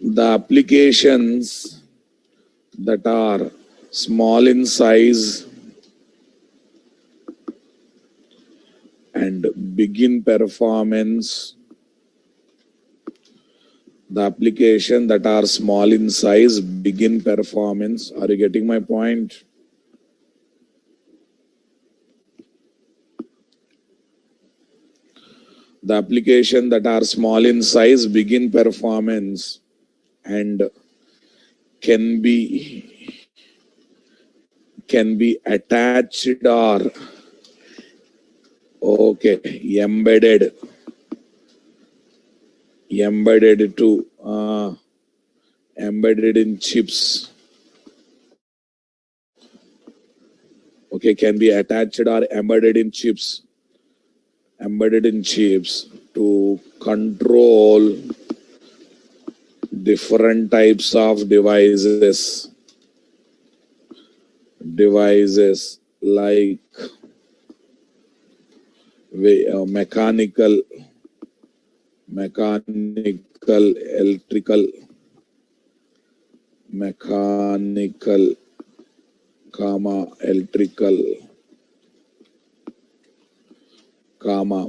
The applications that are small in size and big in performance, the application that are small in size, big in performance. Are you getting my point? The application that are small in size, big in performance, and can be attached or embedded to embedded in chips. Okay, can be attached or embedded in chips to control different types of devices like mechanical, electrical, electrical,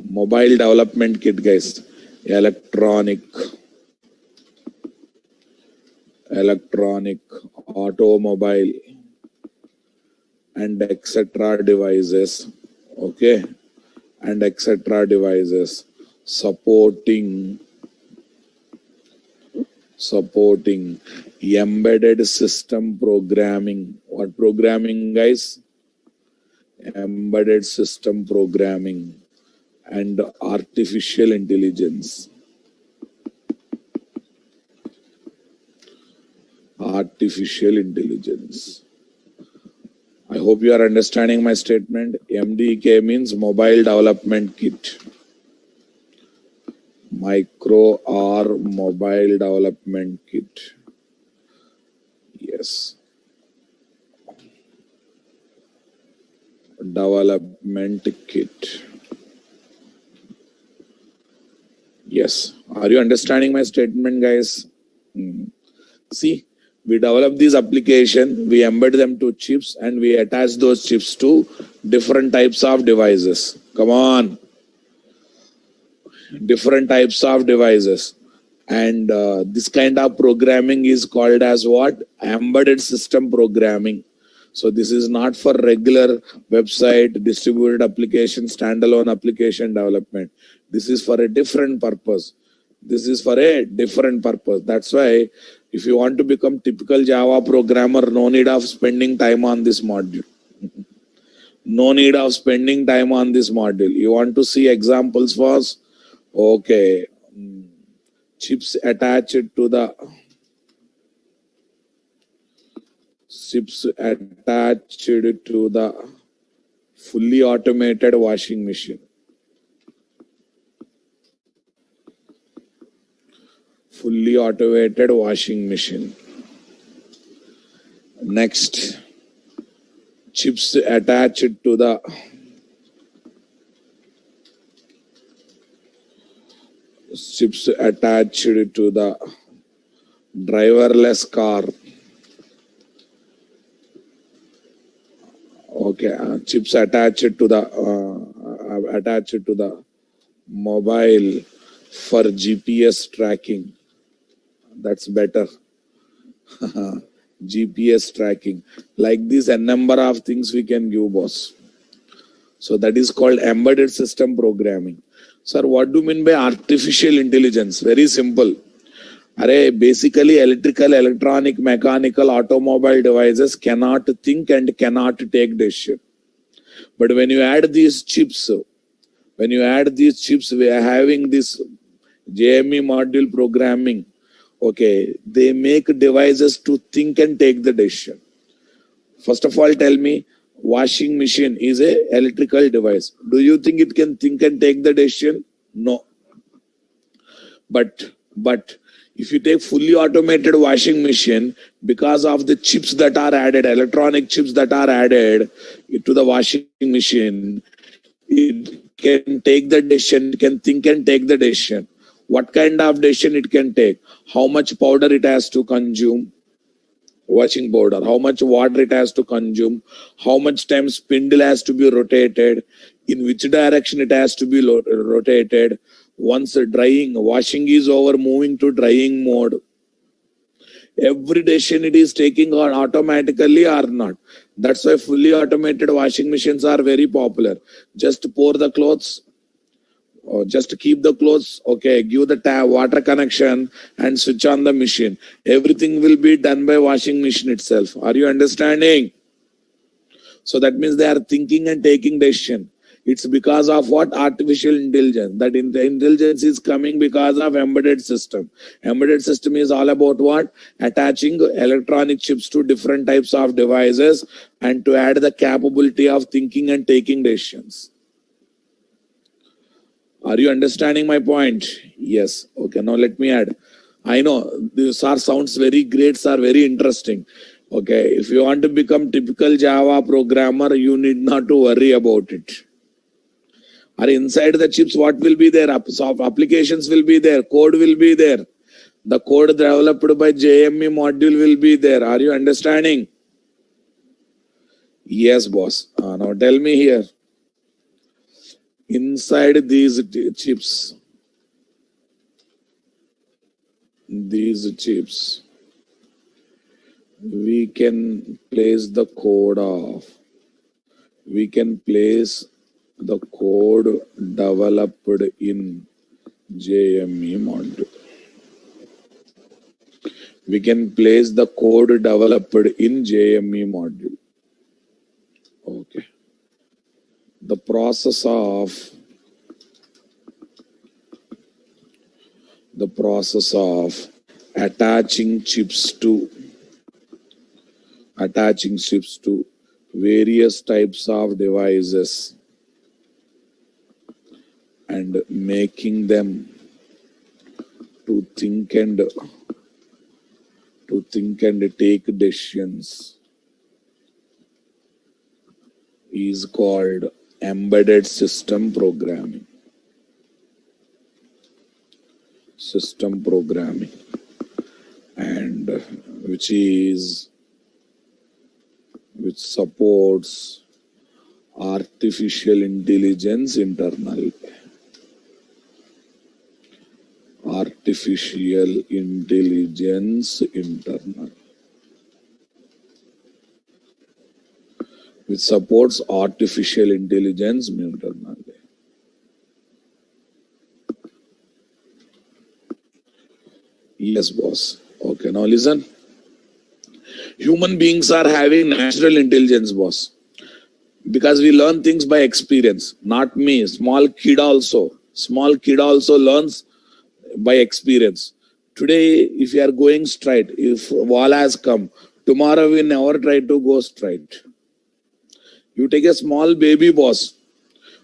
mobile development kit, guys, electronic, automobile, and etc. devices, okay, and etc. devices supporting embedded system programming. What programming, guys? Embedded system programming and artificial intelligence. Artificial intelligence. I hope you are understanding my statement. MDK means Mobile Development Kit. Micro or Mobile Development Kit. Yes. Development Kit. Yes. Are you understanding my statement, guys? See, we develop these applications, we embed them to chips, and we attach those chips to different types of devices. Come on. Different types of devices. And this kind of programming is called as what? Embedded system programming. So this is not for regular website, distributed application, standalone application development. This is for a different purpose. This is for a different purpose. That's why if you want to become typical Java programmer, no need of spending time on this module. No need of spending time on this module. You want to see examples first? Okay. Chips attached to the fully automated washing machine. Fully automated washing machine. Next, chips attached to the driverless car. Okay, chips attached to the mobile for GPS tracking. That's better. GPS tracking. Like this, a number of things we can give, boss. So that is called embedded system programming. Sir, what do you mean by artificial intelligence? Very simple. Basically, electrical, electronic, mechanical, automobile devices cannot think and cannot take decision. But when you add these chips, we are having this JME module programming. Okay, they make devices to think and take the decision. First of all, tell me, washing machine is a electrical device. Do you think it can think and take the decision? No. But if you take fully automated washing machine, because of the chips that are added, electronic chips that are added to the washing machine, it can take the decision, it can think and take the decision. What kind of decision it can take? How much powder it has to consume, washing powder, how much water it has to consume, how much time spindle has to be rotated, in which direction it has to be rotated. Once drying, washing is over, moving to drying mode. Every decision it is taking on automatically or not. That's why fully automated washing machines are very popular. Just pour the clothes, or just keep the clothes, okay, give the water connection and switch on the machine. Everything will be done by washing machine itself. Are you understanding? So that means they are thinking and taking decision. It's because of what? Artificial intelligence. That intelligence is coming because of embedded system. Embedded system is all about what? Attaching electronic chips to different types of devices and to add the capability of thinking and taking decisions. Are you understanding my point? Yes. Okay, now let me add. I know this sounds very great, sir, very interesting. Okay, if you want to become typical Java programmer, you need not to worry about it. Or inside the chips, what will be there? Applications will be there, code will be there. The code developed by JME module will be there. Are you understanding? Yes, boss. Now tell me here. Inside these chips, we can place the code of, we can place the code developed in JME module. We can place the code developed in JME module. Okay. The process of attaching chips to various types of devices and making them to think and take decisions is called embedded system programming. And which supports artificial intelligence internally. Which supports artificial intelligence internally. Yes, boss. Okay, now listen. Human beings are having natural intelligence, boss. Because we learn things by experience. Not me. Small kid also learns by experience. Today, if you are going straight, if wall has come, tomorrow we never try to go straight. You take a small baby, boss.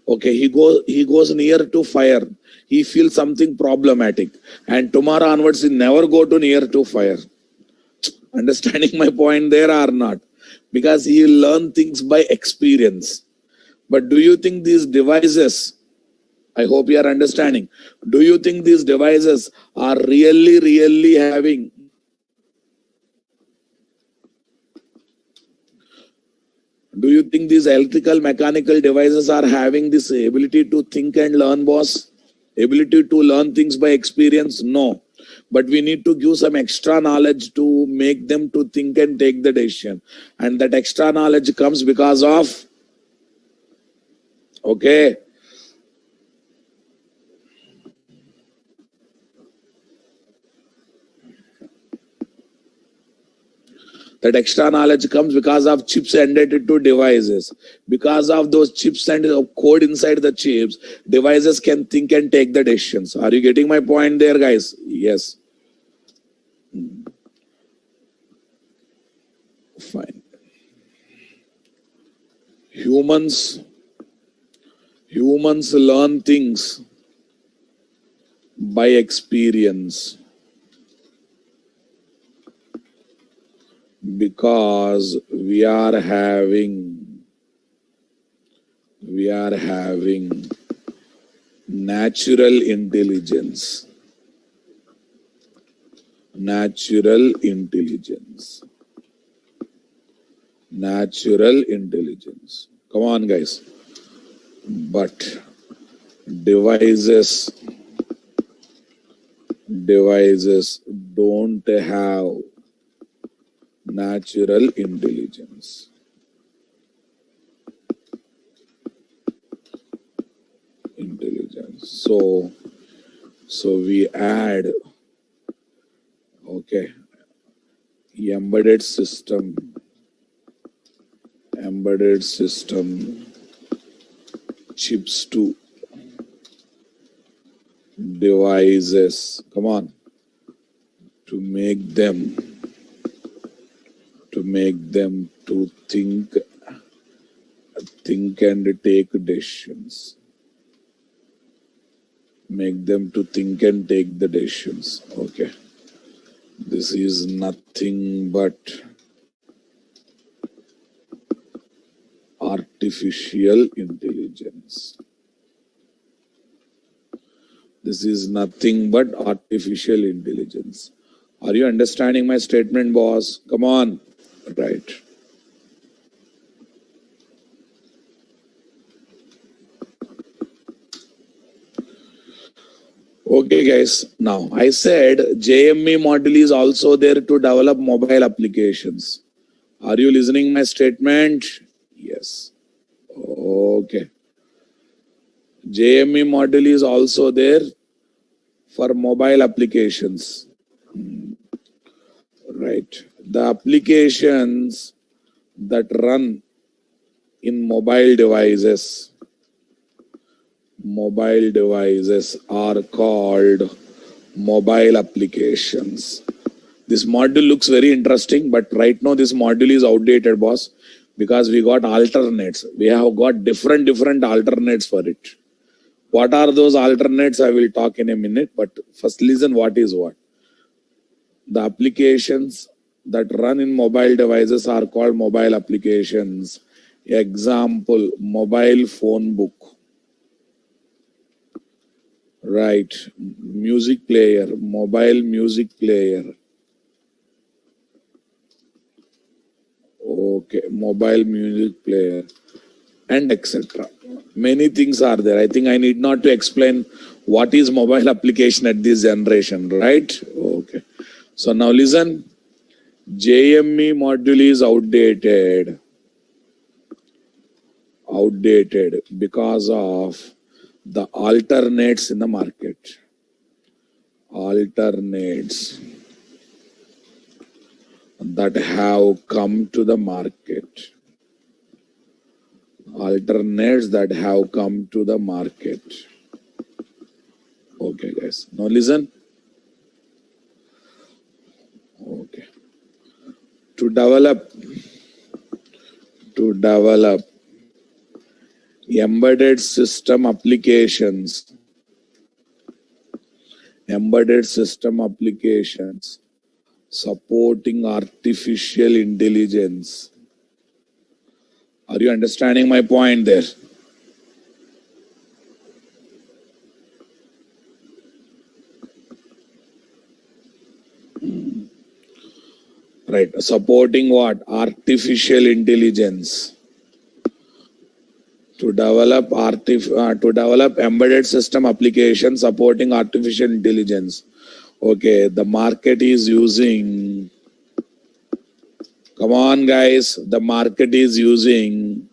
Okay, he goes near to fire. He feels something problematic. And tomorrow onwards, he never go to near to fire. Understanding my point there or not? Because he learn things by experience. But do you think these devices, I hope you are understanding, do you think these devices are really having do you think these electrical mechanical devices are having this ability to think and learn, boss? Ability to learn things by experience? No. But we need to give some extra knowledge to make them to think and take the decision. And that extra knowledge comes because of, okay, that extra knowledge comes because of chips embedded to devices. Because of those chips and code inside the chips, devices can think and take the decisions. Are you getting my point there, guys? Yes. Fine. Humans learn things by experience because we are having Natural intelligence. Natural intelligence. Natural intelligence. Come on, guys. But devices don't have natural intelligence. So we add, okay, embedded system chips to devices. Come on, to make them to think and take decisions. Make them to think and take the decisions. Okay. This is nothing but artificial intelligence. This is nothing but artificial intelligence. Are you understanding my statement, boss? Come on. Right. Okay, guys. Now, I said JME module is also there to develop mobile applications. Are you listening my statement? Yes. Okay. JME module is also there for mobile applications. Right. The applications that run in mobile devices are called mobile applications. This module looks very interesting, but right now this module is outdated, boss, because we got alternates. We have got different alternates for it. What are those alternates? I will talk in a minute, but first listen what is what. The applications that run in mobile devices are called mobile applications. Example, mobile phone book. Right, music player, mobile music player. Okay, mobile music player, and etc. Many things are there. I think I need not to explain what is mobile application at this generation, right? Okay. So now listen, JME module is outdated because of the alternates in the market. Alternates that have come to the market. Alternates that have come to the market. Okay, guys. Now listen. Okay. To develop embedded system applications supporting artificial intelligence. Are you understanding my point there? Right, supporting what? Artificial intelligence. To develop embedded system applications supporting artificial intelligence. Okay, the market is using, come on guys, the market is using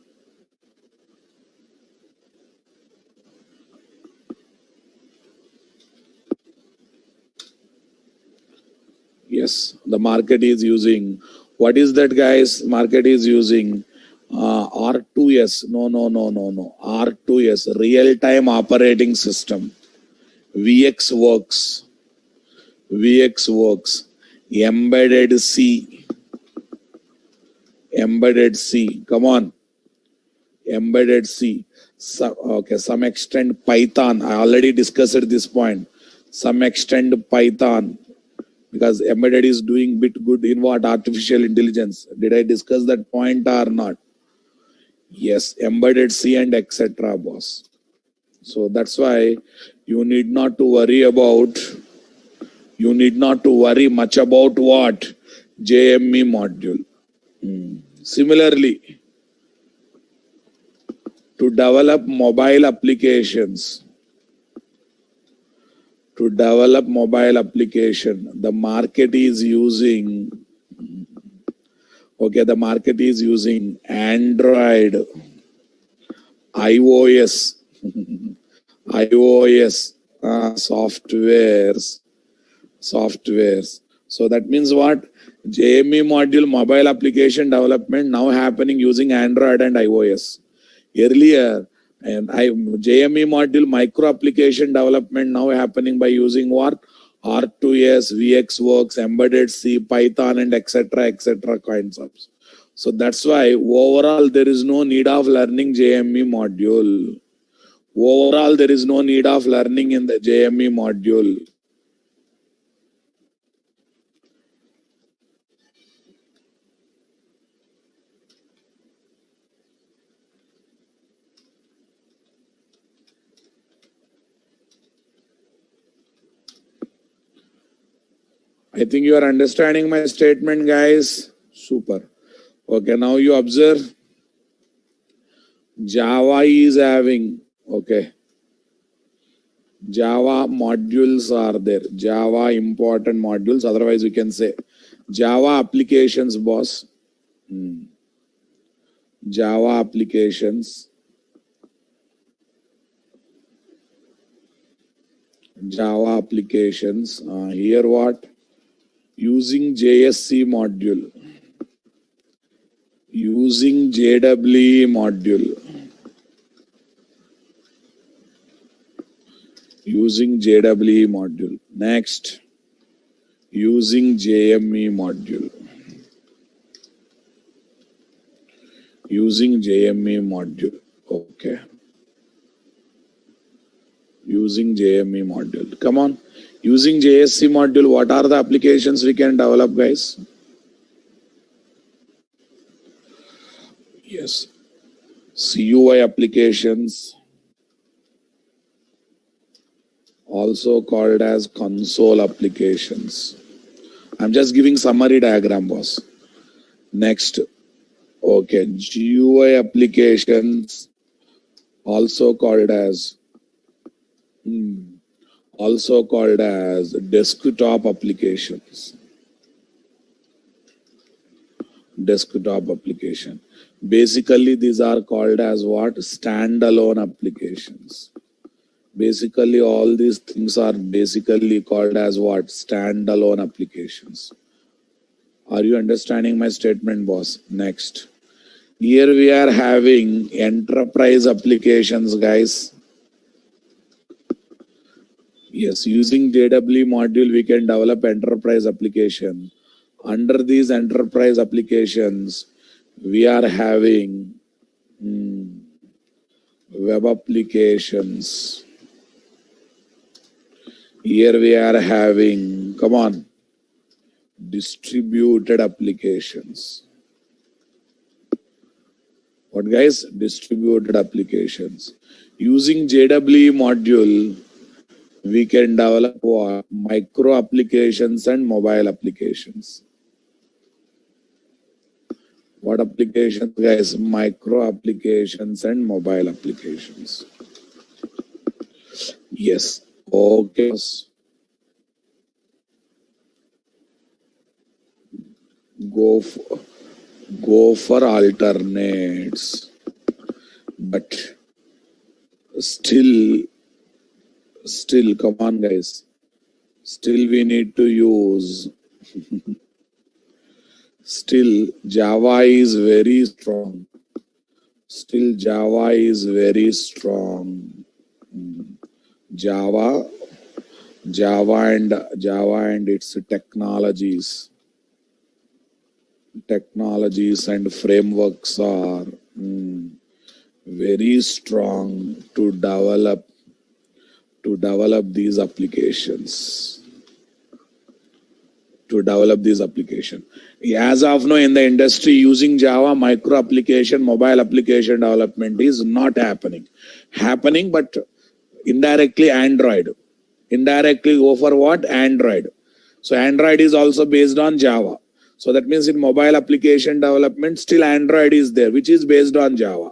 yes, the market is using, what is that guys? Market is using R2S, no, R2S, real-time operating system, VxWorks, embedded C, come on, embedded C, okay, some extent Python, I already discussed this point, some extent Python, because embedded is doing bit good in what? Artificial intelligence. Did I discuss that point or not? Yes, embedded C and etc. boss. So that's why you need not to worry much about what? JME module. Similarly, to develop mobile applications, the market is using Android, iOS, softwares. So that means what? JME module mobile application development now happening using Android and iOS. Earlier, and JME module micro application development now happening by using what? R2S, VxWorks, Embedded C, Python, and etc. concepts. So that's why overall there is no need of learning JME module. Overall, there is no need of learning in the JME module. I think you are understanding my statement, guys. Super. Okay, now you observe. Java is having, Java modules are there. Java important modules. Otherwise, we can say Java applications, boss. Java applications. Java applications. Here what? Using JSC module. Using JWE module. Using JWE module. Next, using JME module. Using JME module. Okay. Using JME module. Come on. Using JSC module, what are the applications we can develop, guys? Yes. CUI applications, also called as console applications. I'm just giving summary diagram, boss. Next, GUI applications, also called as desktop applications. Desktop application. Basically, these are called as what? Standalone applications. Basically, all these things are basically called as what? Standalone applications. Are you understanding my statement, boss? Next. Here we are having enterprise applications, guys. Yes, using JWE module, we can develop enterprise application. Under these enterprise applications, we are having web applications. Here we are having, come on, distributed applications. What, guys? Distributed applications. Using JWE module, we can develop what? Micro applications and mobile applications. What applications, guys? Micro applications and mobile applications. Yes. Okay. Go for alternates, but still, come on, guys. Still, we need to use. Still, Java is very strong. Still, Java is very strong. Java and its technologies and frameworks are very strong to develop these applications. As of now, in the industry, using Java micro application, mobile application development is not happening. But Indirectly Android. Indirectly go for what? Android. So Android is also based on Java. So that means in mobile application development, still Android is there, which is based on Java.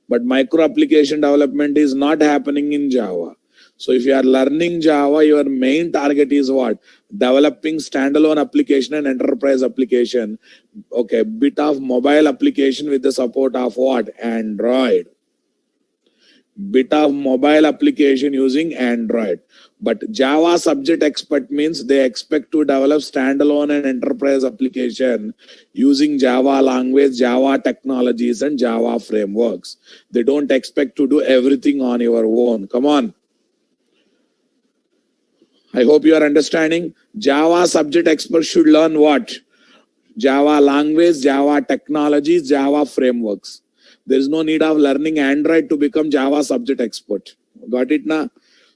But micro application development is not happening in Java. So if you are learning Java, your main target is what? Developing standalone application and enterprise application. Okay, bit of mobile application with the support of what? Android. Bit of mobile application using Android. But Java subject expert means they expect to develop standalone and enterprise application using Java language, Java technologies, and Java frameworks. They don't expect to do everything on your own. Come on. I hope you are understanding. Java subject expert should learn what? Java language, Java technologies, Java frameworks. There is no need of learning Android to become Java subject expert. Got it now?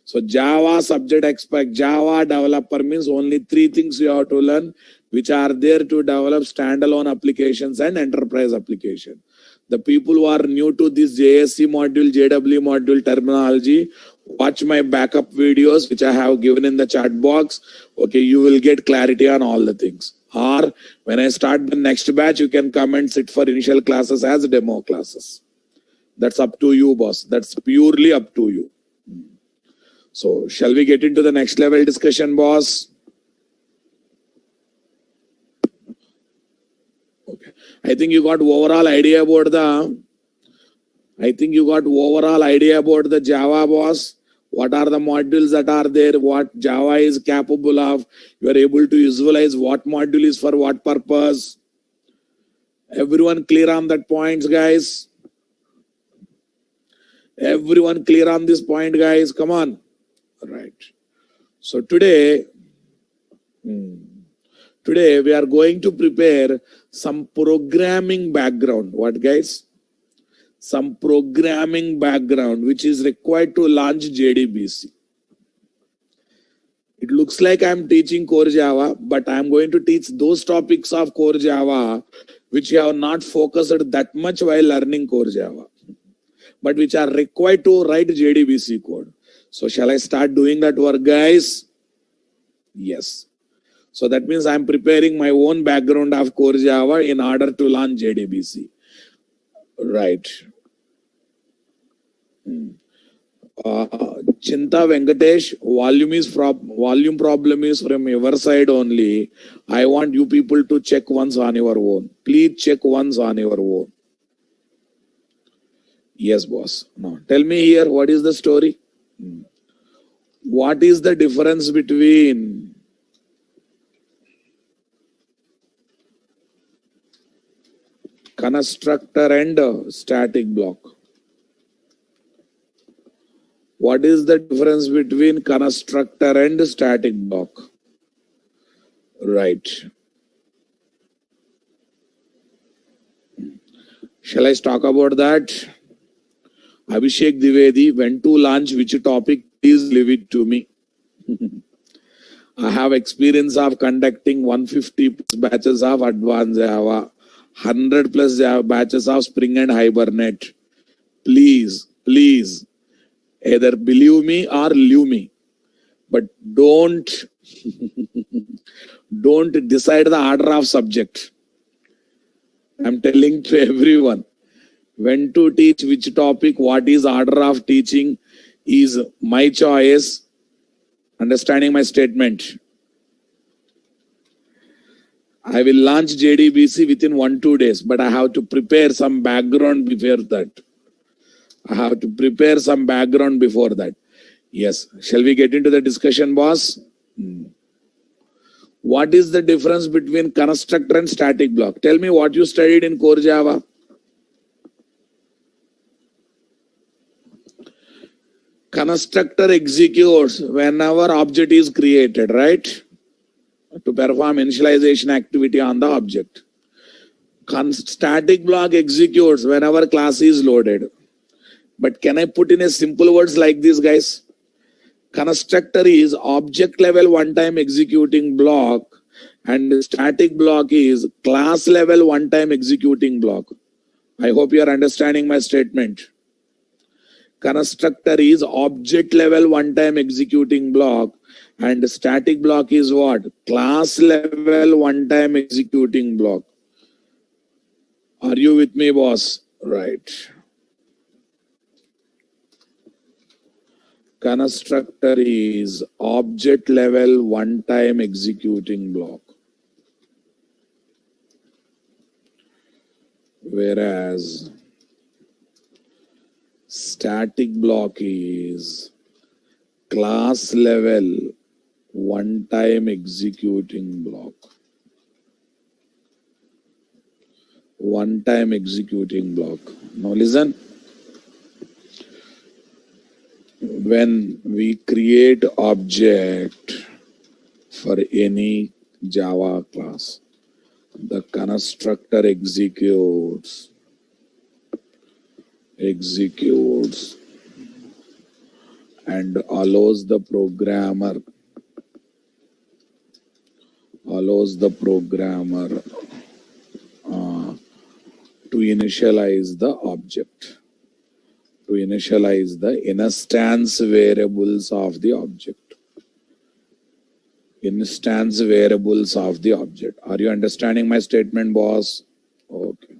So Java subject expert, Java developer means only 3 things you have to learn, which are there to develop standalone applications and enterprise application. The people who are new to this JSC module, JW module terminology, watch my backup videos, which I have given in the chat box. Okay, you will get clarity on all the things. Or when I start the next batch, you can come and sit for initial classes as demo classes. That's up to you, boss. That's purely up to you. So shall we get into the next level discussion, boss? Okay. I think you got overall idea about the Java, boss. What are the modules that are there? What Java is capable of? You are able to visualize what module is for what purpose. Everyone clear on that points, guys? Everyone clear on this point, guys? Come on. Right. So today we are going to prepare some programming background. What, guys? Some programming background which is required to launch JDBC. It looks like I'm teaching core Java, but I'm going to teach those topics of core Java which you have not focused that much while learning core Java, but which are required to write JDBC code. So shall I start doing that work, guys? Yes. So that means I'm preparing my own background of core Java in order to launch JDBC. Right. Chinta Venkatesh, volume problem is from your side only. I want you people to check once on your own. Please check once on your own. Yes, boss. Now, tell me here, what is the story? What is the difference between constructor and static block? What is the difference between constructor and static block? Right. Shall I talk about that? Abhishek Divedi, when to launch which topic, please leave it to me. I have experience of conducting 150 plus batches of advanced Java, 100 plus batches of Spring and Hibernate. Please, either believe me or leave me. But don't decide the order of subject. I'm telling to everyone. When to teach which topic, what is order of teaching is my choice. Understanding my statement? I will launch JDBC within 1-2 days, but I have to prepare some background before that. Yes. Shall we get into the discussion, boss? What is the difference between constructor and static block? Tell me what you studied in core Java. Constructor executes whenever object is created, right? To perform initialization activity on the object. Static block executes whenever class is loaded. But can I put in a simple words like this, guys? Constructor is object level one-time executing block and static block is class level one-time executing block. I hope you are understanding my statement. Constructor is object level one-time executing block, and static block is what? Class level one-time executing block. Are you with me, boss? Right. Constructor is object level one-time executing block, whereas static block is class level one-time executing block. One-time executing block. Now listen. When we create object for any Java class, the constructor executes and allows the programmer to initialize the object, to initialize the instance variables of the object. Instance variables of the object. Are you understanding my statement, boss? Okay.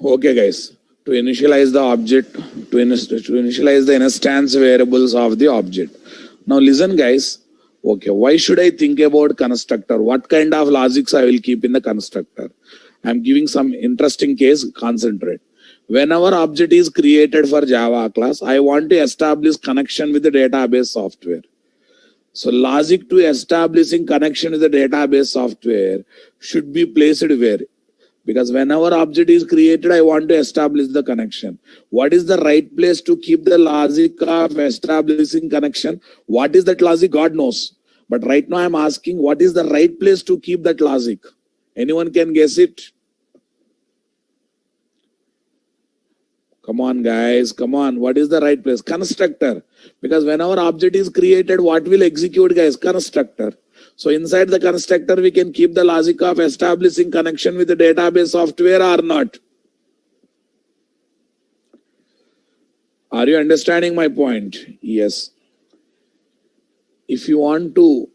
Okay, guys. To initialize the object, to initialize the instance variables of the object. Now listen, guys. Okay, why should I think about constructor? What kind of logics I will keep in the constructor? I'm giving some interesting case. Concentrate. Whenever object is created for Java class, I want to establish connection with the database software. So logic to establishing connection with the database software should be placed where? Because whenever object is created, I want to establish the connection. What is the right place to keep the logic of establishing connection? What is that logic? God knows. But right now I'm asking, what is the right place to keep that logic? Anyone can guess it? Come on, guys. Come on. What is the right place? Constructor. Because whenever object is created, what will execute, guys? Constructor. So inside the constructor, we can keep the logic of establishing connection with the database software or not. Are you understanding my point? Yes. If you want to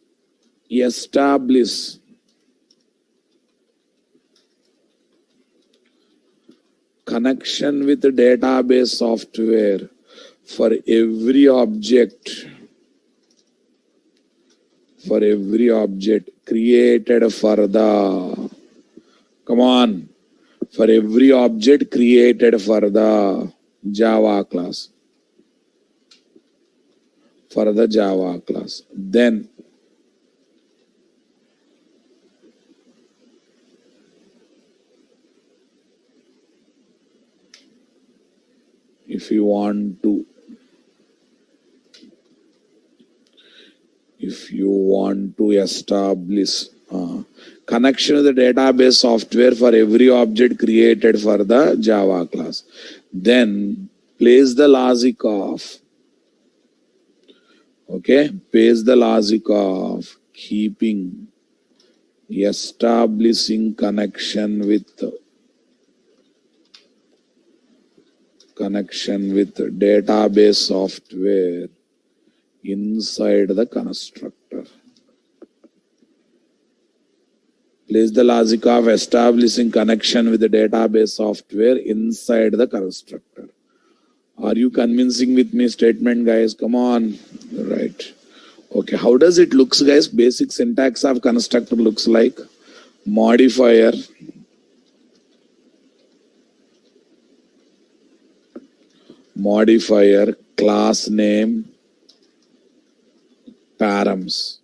establish connection with the database software for every object, created for the, come on, for every object created for the Java class, then if you want to establish connection with the database software for every object created for the Java class, then place the logic of, keeping, establishing connection with database software inside the constructor. Place the logic of establishing connection with the database software inside the constructor. Are you convincing with me statement, guys? Come on. Right. Okay. How does it looks, guys? Basic syntax of constructor looks like modifier, class name, params.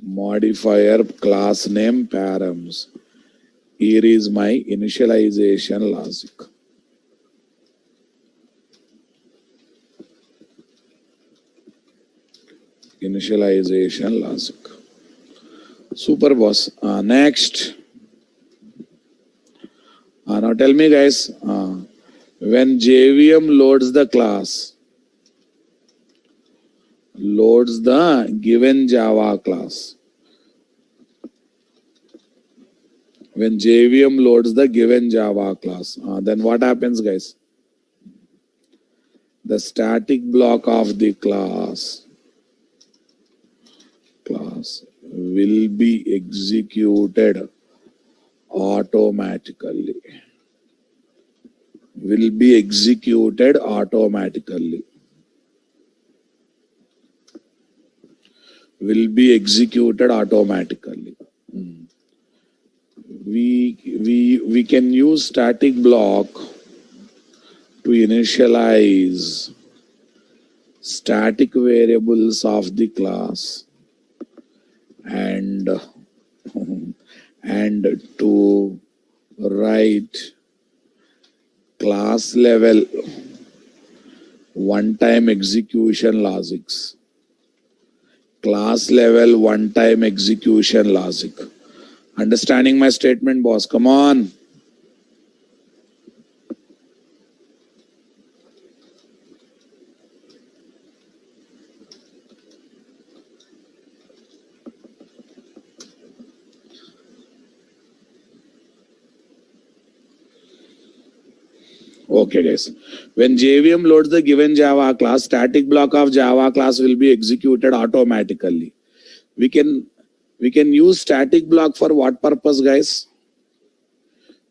Modifier, class name, params. Here is my initialization logic. Super, boss. Next. Now tell me, guys, when JVM loads the class, loads the given Java class. When JVM loads the given Java class, then what happens, guys? The static block of the class will be executed automatically. Will be executed automatically. Will be executed automatically. We can use static block to initialize static variables of the class and to write class level one-time execution logics. Class level one-time execution logic. Understanding my statement, boss? Come on. Okay, guys. When JVM loads the given Java class, static block of Java class will be executed automatically. We can use static block for what purpose, guys?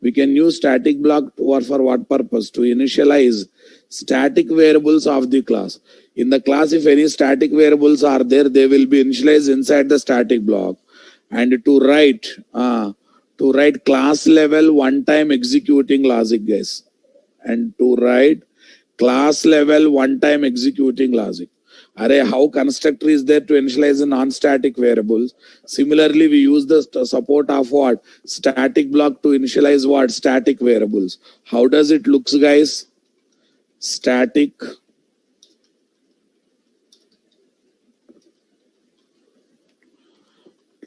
We can use static block for what purpose? To initialize static variables of the class. In the class, if any static variables are there, they will be initialized inside the static block. And to write class level one-time executing logic, guys. And to write class level one-time executing logic. Array, how constructor is there to initialize the non-static variables? Similarly, we use the support of what? Static block to initialize what? Static variables. How does it looks, guys? Static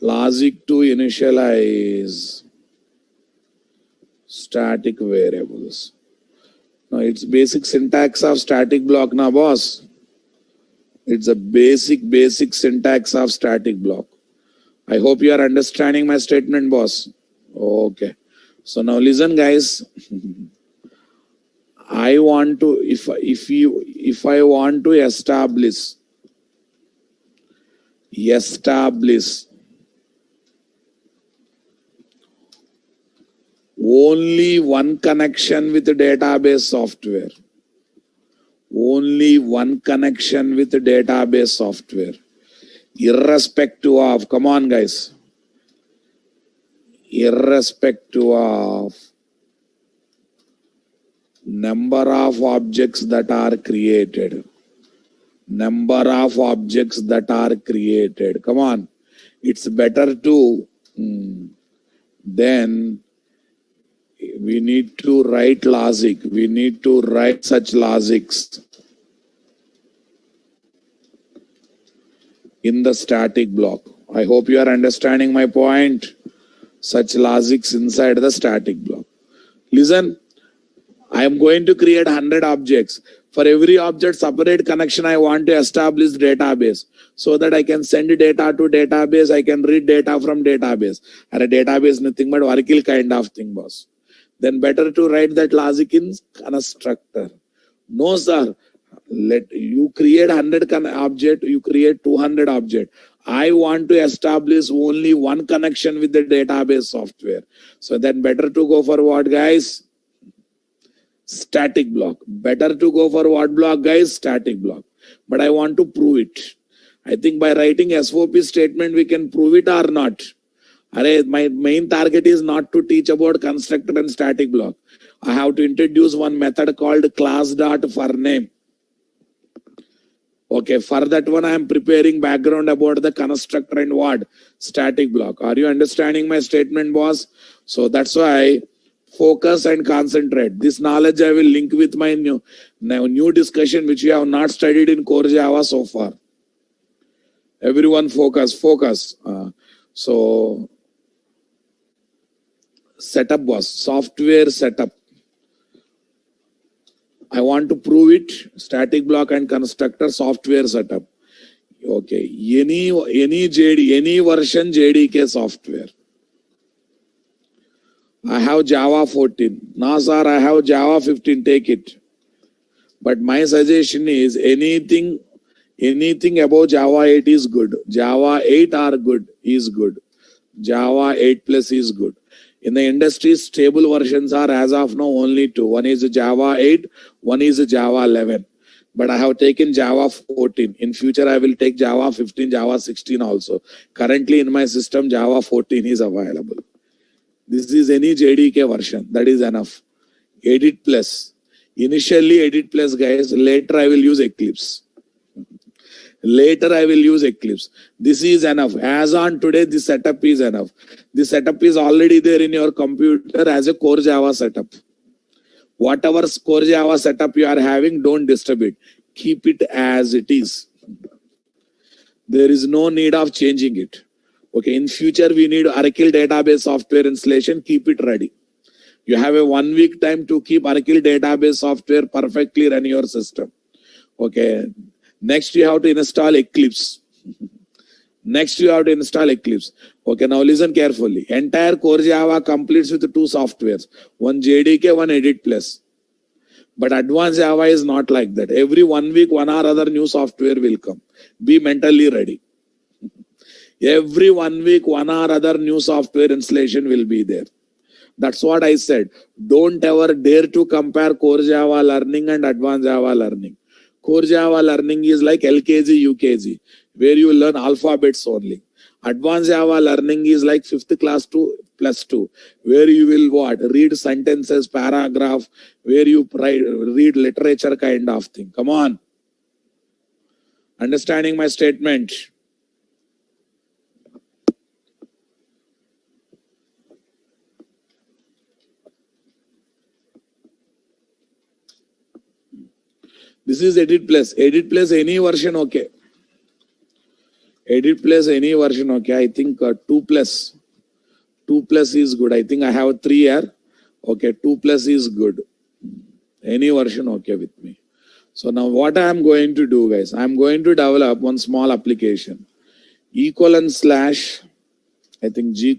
logic to initialize static variables. Now, it's basic syntax of static block now, boss. It's a basic syntax of static block. I hope you are understanding my statement, boss. Okay. So now listen, guys. I want to, if I want to establish only one connection with the database software. Only one connection with the database software. Irrespective of, come on guys. Irrespective of number of objects that are created. Number of objects that are created. Come on. It's better to, then we need to write logic. We need to write such logics in the static block. I hope you are understanding my point. Such logics inside the static block. Listen, I am going to create 100 objects. For every object, separate connection I want to establish database so that I can send data to database. I can read data from database. And a database nothing but Oracle kind of thing, boss. Then better to write that logic in constructor. No, sir. Let you create 100 object, you create 200 object. I want to establish only one connection with the database software. So then better to go for what, guys? Static block. Better to go for what block, guys? Static block. But I want to prove it. I think by writing SOP statement, we can prove it or not. My main target is not to teach about constructor and static block. I have to introduce one method called class.forName. Okay, for that one, I am preparing background about the constructor and what? Static block. Are you understanding my statement, boss? So that's why focus and concentrate. This knowledge I will link with my new discussion, which we have not studied in core Java so far. Everyone focus. So setup, boss. Software setup. I want to prove it. Static block and constructor software setup. Okay, any version JDK software. I have Java 14. Now, sir, I have Java 15. Take it. But my suggestion is anything above Java 8 is good. Java 8 are good is good. Java 8 plus is good. In the industry, stable versions are as of now only two. One is Java 8, one is Java 11. But I have taken Java 14. In future, I will take Java 15, Java 16 also. Currently in my system, Java 14 is available. This is any JDK version. That is enough. Edit plus. Initially Edit plus, guys. Later I will use Eclipse. Later I will use Eclipse. This is enough. As on today, this setup is enough. This setup is already there in your computer as a core Java setup. Whatever core Java setup you are having, don't disturb it. Keep it as it is. There is no need of changing it. Okay, in future we need Oracle database software installation. Keep it ready. You have a 1 week time to keep Oracle database software perfectly run your system. Okay. Next you have to install Eclipse. Next you have to install Eclipse. Okay, now listen carefully. Entire core Java completes with two softwares. One JDK, one Edit plus. But advanced Java is not like that. Every 1 week, one or other new software will come. Be mentally ready. Every 1 week, one or other new software installation will be there. That's what I said. Don't ever dare to compare core Java learning and advanced Java learning. Core Java learning is like LKG, UKG, where you learn alphabets only. Advanced Java learning is like 5th class to +2, where you will what? Read sentences, paragraph, where you read literature kind of thing. Come on. Understanding my statement? This is Edit plus. Edit plus any version, okay. Edit plus any version, okay. I think 2 plus. 2 plus is good. I think I have 3 here. Okay, 2 plus is good. Any version, okay with me. So now what I am going to do, guys, I am going to develop one small application. E:/ I think G:/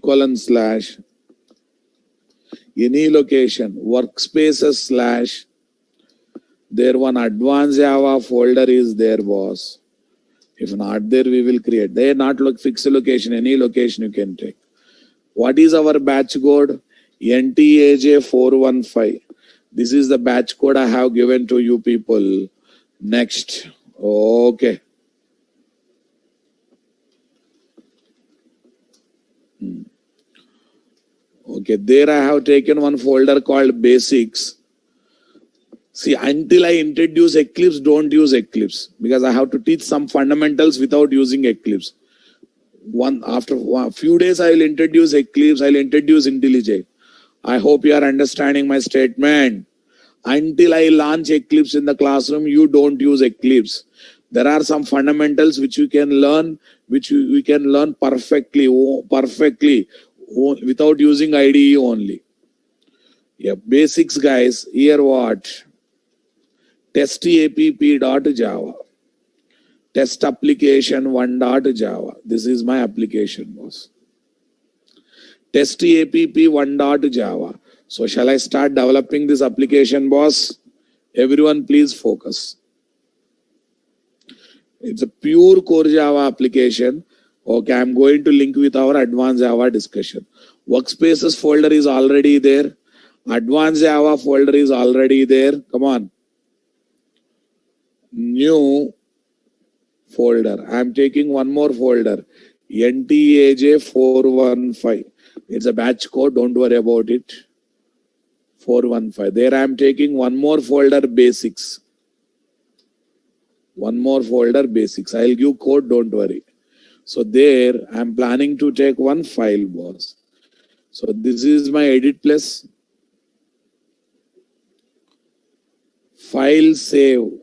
any location, workspaces / there one advanced Java folder is there, boss. If not there, we will create. They not look fixed location, any location you can take. What is our batch code? NTAJ415. This is the batch code I have given to you people. Next. Okay. Okay, there I have taken one folder called basics. See, until I introduce Eclipse, don't use Eclipse because I have to teach some fundamentals without using Eclipse. After a few days, I will introduce Eclipse, I will introduce IntelliJ. I hope you are understanding my statement. Until I launch Eclipse in the classroom, you don't use Eclipse. There are some fundamentals which you can learn, which we can learn perfectly, without using IDE only. Yeah, basics, guys. Here what? testapp.java. Test application 1.java. This is my application, boss. testapp1.java. So shall I start developing this application, boss? Everyone please focus. It's a pure core Java application. Okay, I'm going to link with our advanced Java discussion. Workspaces folder is already there. Advanced Java folder is already there. Come on. New folder. I'm taking one more folder. NTAJ415. It's a batch code. Don't worry about it. 415. There I'm taking one more folder basics. One more folder basics. I'll give code. Don't worry. So there I'm planning to take one file, boss. So this is my edit plus. File save.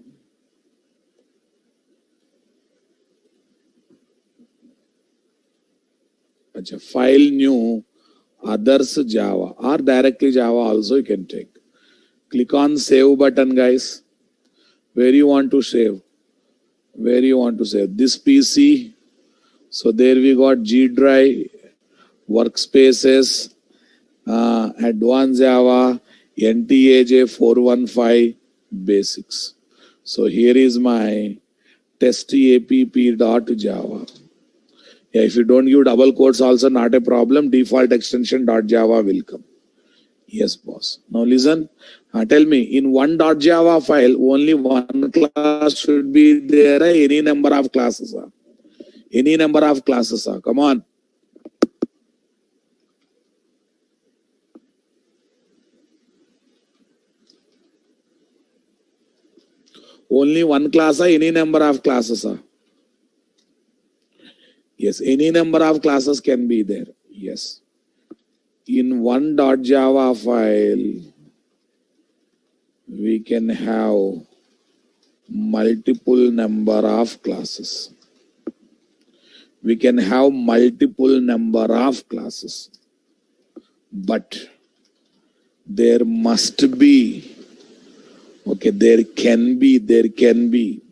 File new, others Java or directly Java also you can take. Click on save button, guys. Where you want to save? Where you want to save this PC? So there we got G drive, workspaces, advanced Java, NTAJ 415 basics. So here is my testapp.java. Yeah, if you don't give double quotes also not a problem. Default extension .java will come. Yes, boss. Now listen. Tell me, in one .java file, only one class should be there. Any number of classes? Any number of classes? Come on. Only one class, any number of classes? Yes, any number of classes can be there. Yes. In one .java file, we can have multiple number of classes. We can have multiple number of classes. But there must be, okay, there can be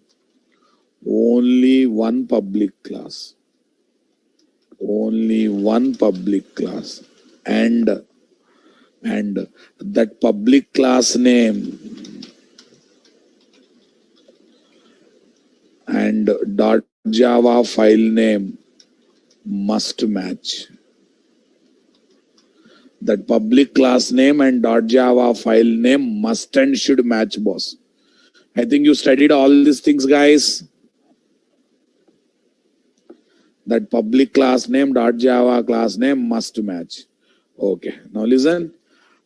only one public class. Only one public class. And that public class name and .java file name must match. That public class name and .java file name must and should match, boss. I think you studied all these things, guys. That public class name, .java class name must match. Okay, now listen.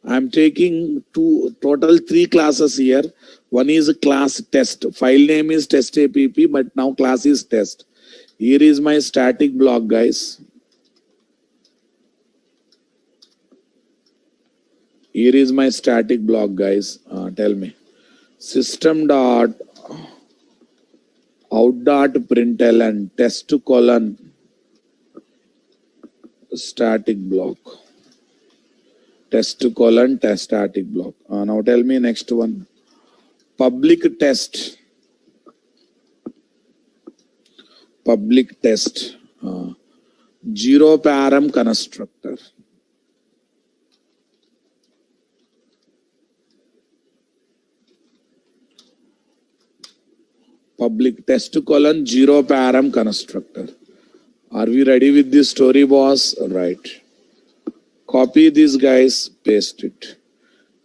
I'm taking total three classes here. One is class test. File name is testapp, but now class is test. Here is my static block, guys. Here is my static block, guys. Tell me. System dot out dot println test colon static block. Test colon test static block. Now tell me next one. Public test. Public test. Zero param constructor. Public test colon zero param constructor. Are we ready with this story, boss? Right. Copy this, guys, paste it.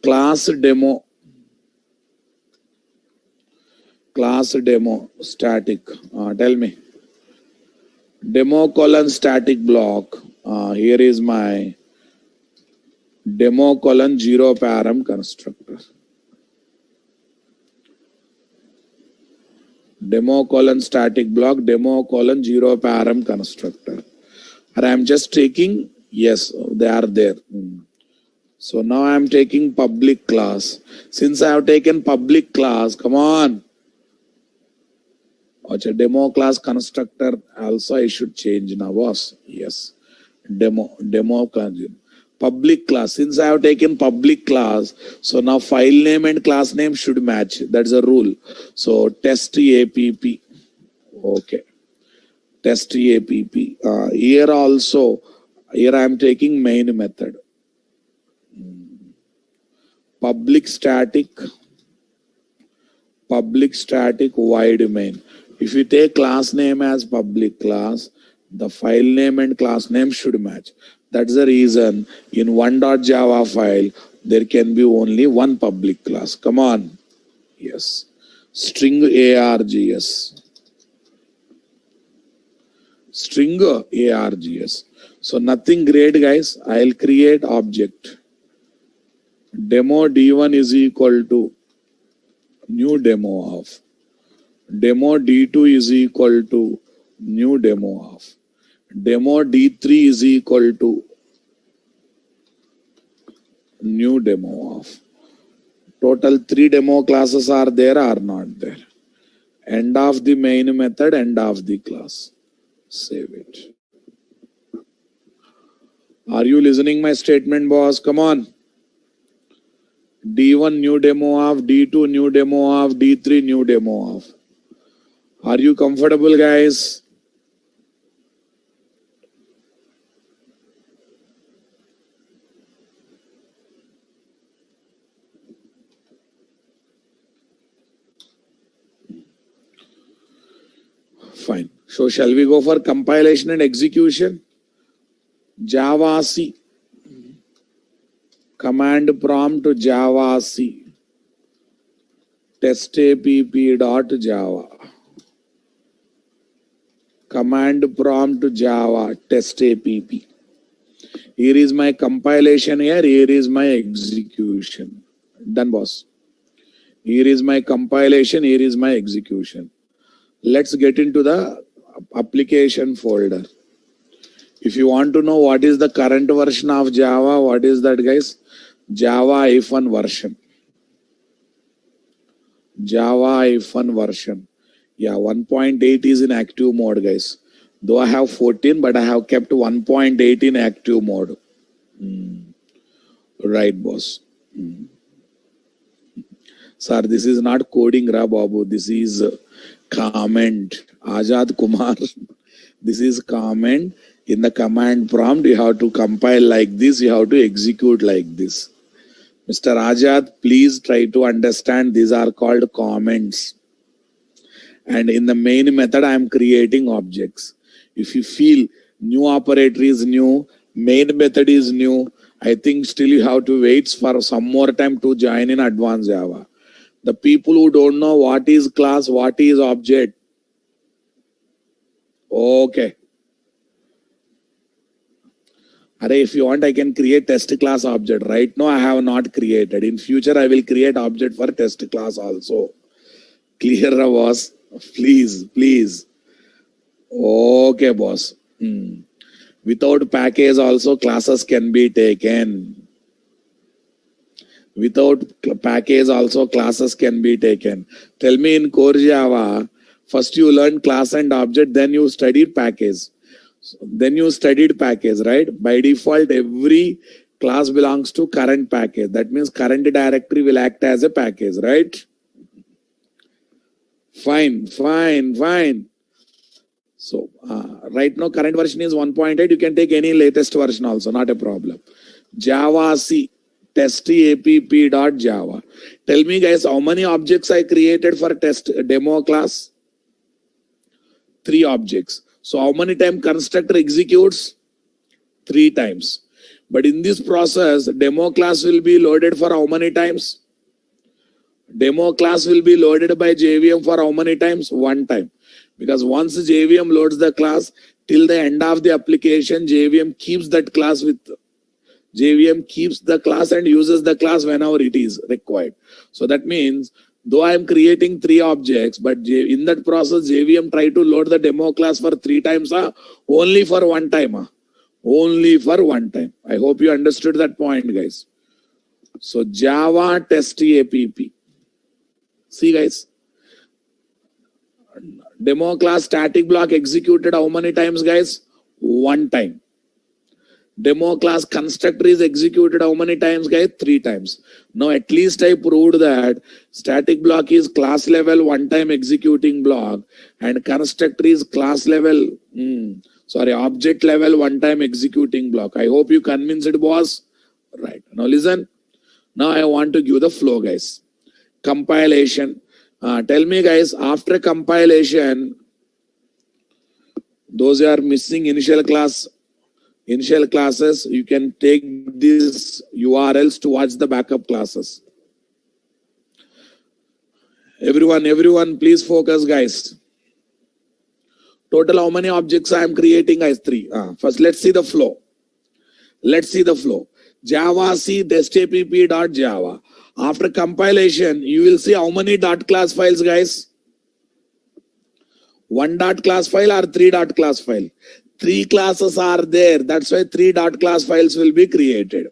Class demo. Class demo static. Tell me. Demo colon static block. Here is my demo colon zero param constructor. Demo colon static block, demo colon zero param constructor. And I'm just taking, yes, they are there. So now I'm taking public class. Since I have taken public class, come on. Okay, demo class constructor also I should change now, boss. Yes. Demo class. Public class. Since I have taken public class, so now file name and class name should match. That's a rule. So testapp. Okay. Testapp. Here also, here I am taking main method. Public static void main. If you take class name as public class, the file name and class name should match. That's the reason in one.java file, there can be only one public class. Come on. Yes. String args. String args. So nothing great, guys. I'll create object. Demo D1 is equal to new demo of. Demo D2 is equal to new demo of. Demo D3 is equal to new demo of. Total 3 demo classes are there or not there. End of the main method, end of the class. Save it. Are you listening my statement, boss? Come on. D1 new demo of, D2 new demo of, D3 new demo of. Are you comfortable, guys? Fine. So shall we go for compilation and execution? Java C. Command prompt Java C. testapp.java. Command prompt Java testapp. Here is my compilation here is my execution. Done, boss. Here is my compilation, here is my execution. Let's get into the application folder. If you want to know what is the current version of Java, what is that, guys? Java-1 version. Java-1 version. Yeah, 1.8 is in active mode, guys. Though I have 14, but I have kept 1.8 in active mode. Right, boss. Sir, this is not coding, Ra Babu. This is comment. Ajad Kumar. This is comment. In the command prompt, you have to compile like this. You have to execute like this. Mr. Ajad, please try to understand. These are called comments. And in the main method, I am creating objects. If you feel new operator is new, main method is new, I think still you have to wait for some more time to join in advanced Java. The people who don't know what is class, what is object. Okay. If you want, I can create test class object. Right now, I have not created. In future, I will create object for test class also. Clear, boss? Please, please. Okay, boss. Without package also, classes can be taken. Without package also, classes can be taken. Tell me in core Java, first you learn class and object, then you studied package. Then you studied package, right? By default, every class belongs to current package. That means current directory will act as a package, right? Fine, fine, fine. So, right now, current version is 1.8. You can take any latest version also, not a problem. Java C, testapp.java. Tell me, guys, how many objects I created for test demo class? 3 objects. So how many times constructor executes? 3 times. But in this process, demo class will be loaded for how many times? Demo class will be loaded by JVM for how many times? 1 time. Because once JVM loads the class, till the end of the application, JVM keeps that class with JVM keeps the class and uses the class whenever it is required. So that means, though I am creating 3 objects, but in that process, JVM try to load the demo class for 3 times, only for 1 time. Only for 1 time. I hope you understood that point, guys. So Java testapp. See, guys. Demo class static block executed how many times, guys? 1 time. Demo class constructor is executed how many times, guys? 3 times. Now at least I proved that static block is class level 1 time executing block and constructor is class level, object level 1 time executing block. I hope you convinced it, boss. Right. Now listen. Now I want to give the flow, guys. Compilation. Tell me, guys, after compilation, those who are missing initial classes, you can take these URLs to watch the backup classes. Everyone, please focus, guys. Total how many objects I am creating, guys? 3. First, let's see the flow. Let's see the flow. Java C testapp.java. After compilation, you will see how many dot class files, guys? 1 dot class file or 3 dot class file? 3 classes are there. That's why 3 dot class files will be created.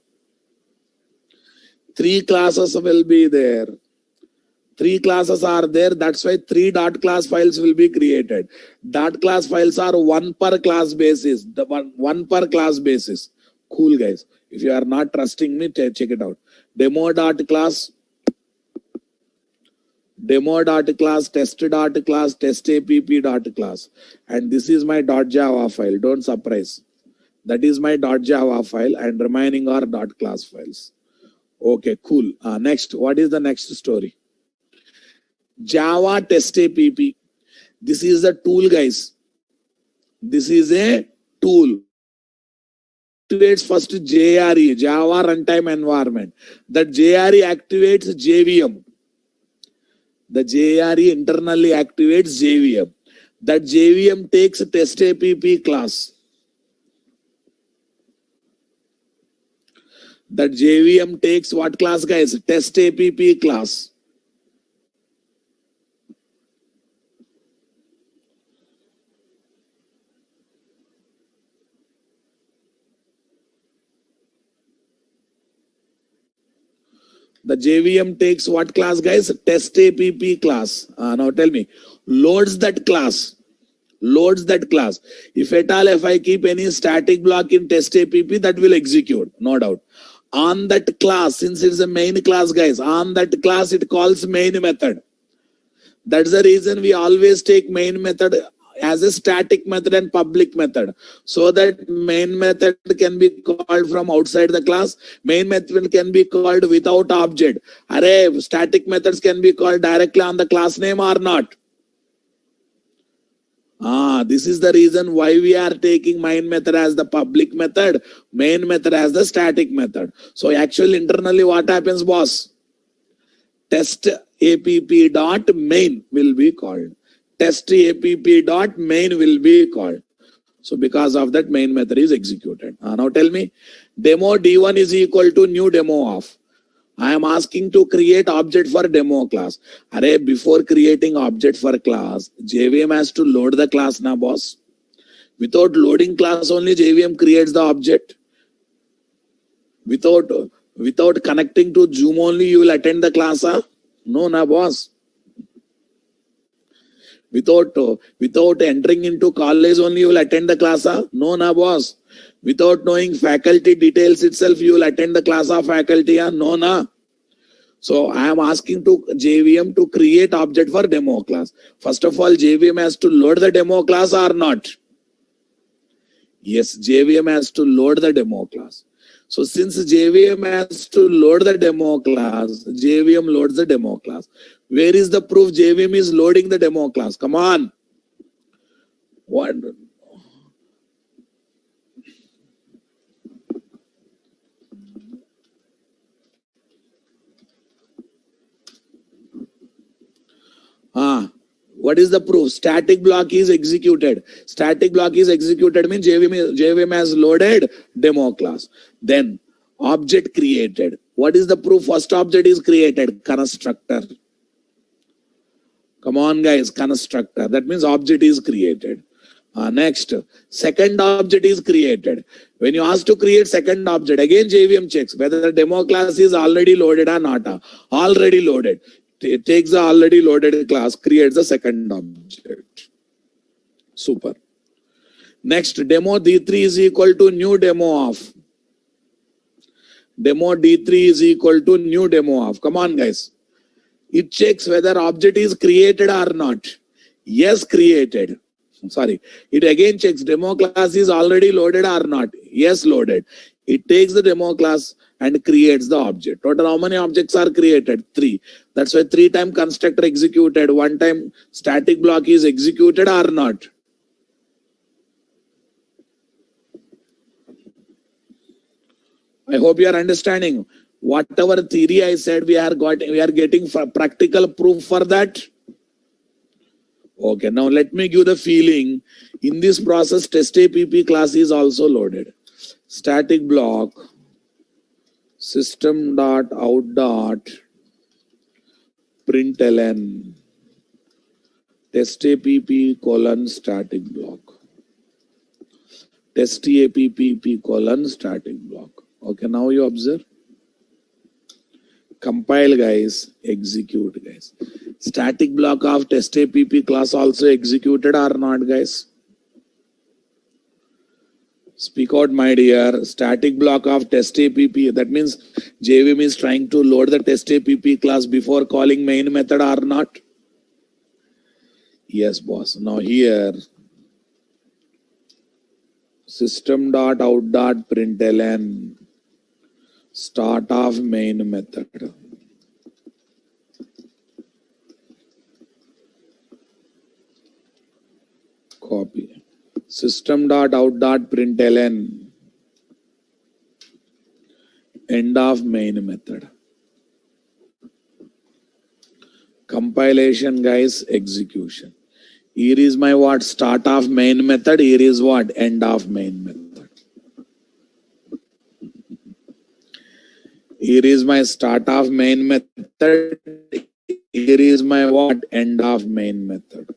3 classes will be there. 3 classes are there. That's why 3 dot class files will be created. Dot class files are 1 per class basis. The one per class basis. Cool, guys. If you are not trusting me, check it out. Demo.class, demo.class, test.class, testapp.class. And this is my .java file. Don't surprise. That is my .java file and remaining are .class files. Okay, cool. Next, what is the next story? Java testapp. This is a tool, guys. This is a tool. Activates first JRE, Java Runtime Environment. That JRE activates JVM. The JRE internally activates JVM. That JVM takes testapp class. That JVM takes what class, guys? Testapp class. The JVM takes what class, guys? Testapp class. Now tell me, loads that class. Loads that class. If at all, if I keep any static block in testapp, that will execute, no doubt. On that class, since it's a main class, guys, on that class it calls main method. That's the reason we always take main method as a static method and public method, so that main method can be called from outside the class. Main method can be called without object. Array, static methods can be called directly on the class name or not. This is the reason why we are taking main method as the public method, main method as the static method. So actually internally what happens, boss? Testapp.main will be called. Testapp.main will be called. So because of that, main method is executed. Now tell me, demo D1 is equal to new demo of. I am asking to create object for demo class. Array, before creating object for class, JVM has to load the class, na boss. Without loading class only, JVM creates the object. Without connecting to Zoom only, you will attend the class, huh? No, na boss. Without entering into college only, you will attend the class, huh? No, na boss. Without knowing faculty details itself, you will attend the class of faculty, huh? No, na. So I am asking to JVM to create object for demo class. First of all, JVM has to load the demo class or not? Yes, JVM has to load the demo class. So since JVM has to load the demo class, JVM loads the demo class. Where is the proof JVM is loading the demo class? Come on. What? What is the proof? Static block is executed. Static block is executed means JVM has loaded demo class. Then object created. What is the proof? First object is created. Constructor. Come on, guys. Constructor. That means object is created. Next, second object is created. When you ask to create second object, again JVM checks whether the demo class is already loaded or not. Already loaded. It takes the already loaded class, creates the second object. Super. Next, demo D3 is equal to new demo of. Demo D3 is equal to new demo of. Come on, guys. It checks whether object is created or not. Yes, created. Sorry. It again checks demo class is already loaded or not. Yes, loaded. It takes the demo class and creates the object. Total how many objects are created? 3. That's why 3 times constructor executed. 1 time static block is executed or not. I hope you are understanding. Whatever theory I said, we are getting practical proof for that. Okay, now let me give the feeling. In this process, testapp class is also loaded. Static block system.out.println testapp : static block. Testapp : static block. Okay, now you observe. Compile, guys. Execute, guys. Static block of testapp class also executed or not, guys? Speak out, my dear. Static block of test app. That means JVM is trying to load the test app class before calling main method or not? Yes, boss. Now here, system.out.println, start of main method. Copy. System.out.println, end of main method. Compilation, guys, execution. Here is my what? Start of main method. Here is what? End of main method. Here is my start of main method. Here is my what? End of main method.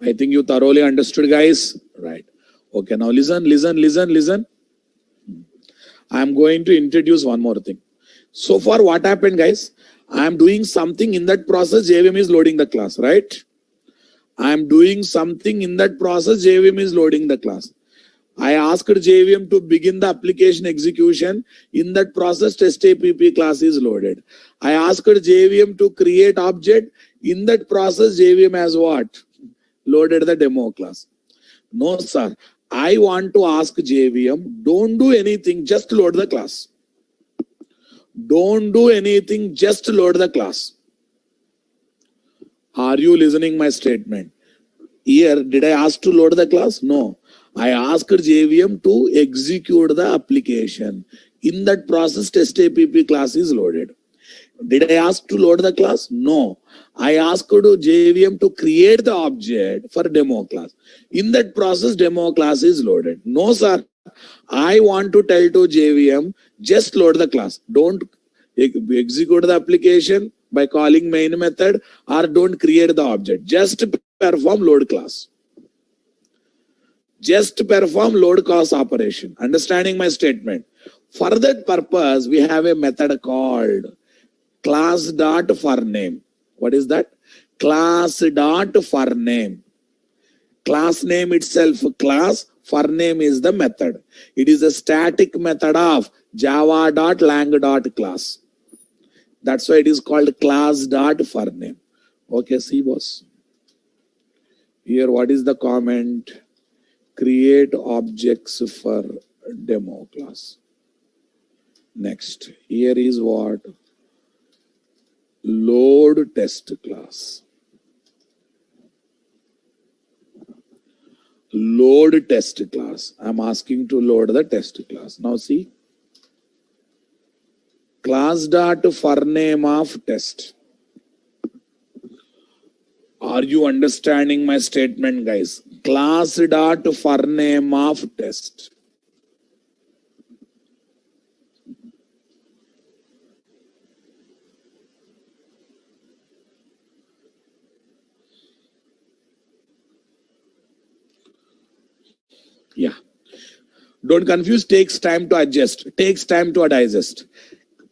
I think you thoroughly understood, guys. Right. Okay, now listen. I am going to introduce one more thing. So far, what happened, guys? I am doing something in that process, JVM is loading the class, right? I am doing something in that process, JVM is loading the class. I asked JVM to begin the application execution. In that process, test app class is loaded. I asked JVM to create object. In that process, JVM has what? Loaded the demo class. No, sir. I want to ask JVM, don't do anything, just load the class. Don't do anything, just load the class. Are you listening my statement? Here, did I ask to load the class? No. I asked JVM to execute the application. In that process, test app class is loaded. Did I ask to load the class? No. I asked JVM to create the object for demo class. In that process, demo class is loaded. No, sir. I want to tell to JVM, just load the class. Don't execute the application by calling main method or don't create the object. Just perform load class. Just perform load class operation. Understanding my statement? For that purpose, we have a method called class.forName. What is that? Class.forName. Class name itself class, for name is the method. It is a static method of java.lang.class. That's why it is called class.forName. Okay, see boss. Here what is the comment? Create objects for demo class. Next, here is what? Load test class. Load test class. I'm asking to load the test class. Now see. Class.forName of test. Are you understanding my statement, guys? Class.forName of test. Yeah. Don't confuse, takes time to adjust. Takes time to digest.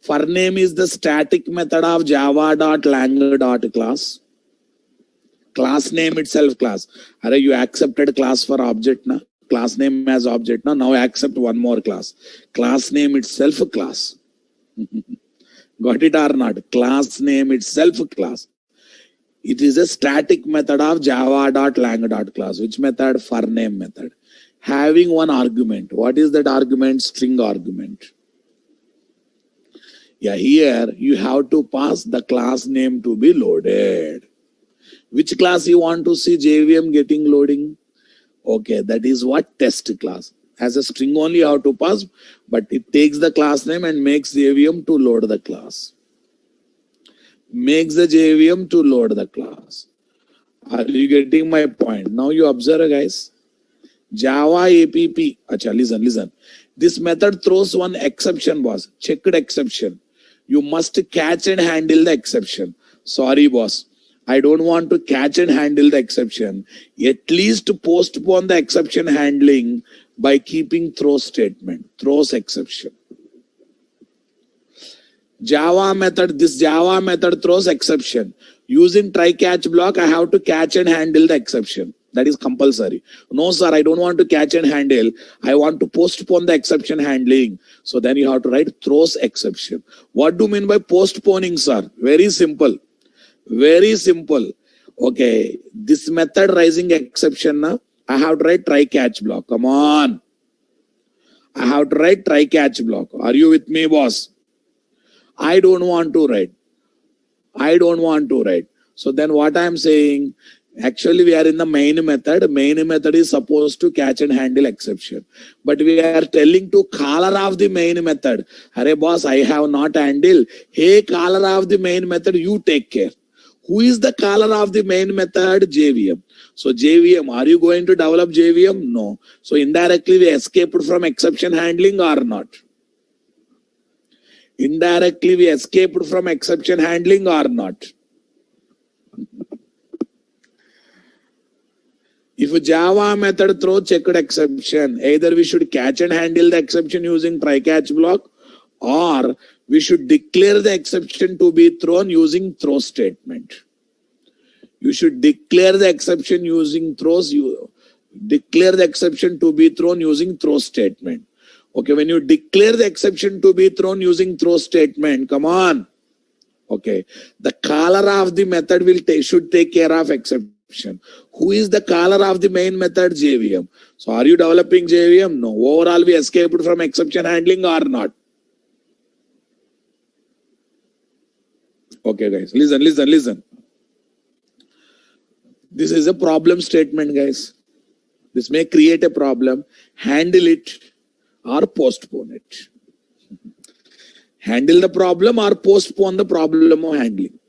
For name is the static method of java.lang.class. Class name itself class. Are you accepted class for object na? Class name as object na? Now accept one more class. Class name itself class. Got it or not? Class name itself class. It is a static method of java.lang.class. Which method? For name method. Having one argument. What is that argument? String argument. Yeah, here you have to pass the class name to be loaded. Which class you want to see JVM getting loading? Okay, that is what? Test class. As a string only you have to pass, but it takes the class name and makes JVM to load the class. Makes the JVM to load the class. Are you getting my point? Now you observe, guys. Java app. Acha, listen. This method throws one exception, boss. Checked exception. You must catch and handle the exception. Sorry, boss. I don't want to catch and handle the exception. At least postpone the exception handling by keeping throw statement. Throws exception. Java method, this Java method throws exception. Using try catch block, I have to catch and handle the exception. That is compulsory. No, sir, I don't want to catch and handle. I want to postpone the exception handling. So then you have to write throws exception. What do you mean by postponing, sir? Very simple. Very simple. Okay, this method raising exception, na, I have to write try catch block. Come on. I have to write try catch block. Are you with me, boss? I don't want to write. I don't want to write. So then what I am saying, actually we are in the main method. Main method is supposed to catch and handle exception. But we are telling to caller of the main method, Hare boss, I have not handled. Hey, caller of the main method, you take care. Who is the caller of the main method? JVM. So JVM, are you going to develop JVM? No. So indirectly we escaped from exception handling or not? Indirectly we escaped from exception handling or not? If Java method throw checked exception, either we should catch and handle the exception using try catch block, or we should declare the exception to be thrown using throw statement. You should declare the exception using throws. You declare the exception to be thrown using throw statement. Okay, when you declare the exception to be thrown using throw statement, come on. Okay, the caller of the method should take care of exception. Who is the caller of the main method? JVM. So are you developing JVM? No. Overall, we escaped from exception handling or not? Okay, guys, listen. This is a problem statement, guys. This may create a problem. Handle it or postpone it. Handle the problem or postpone the problem of handling.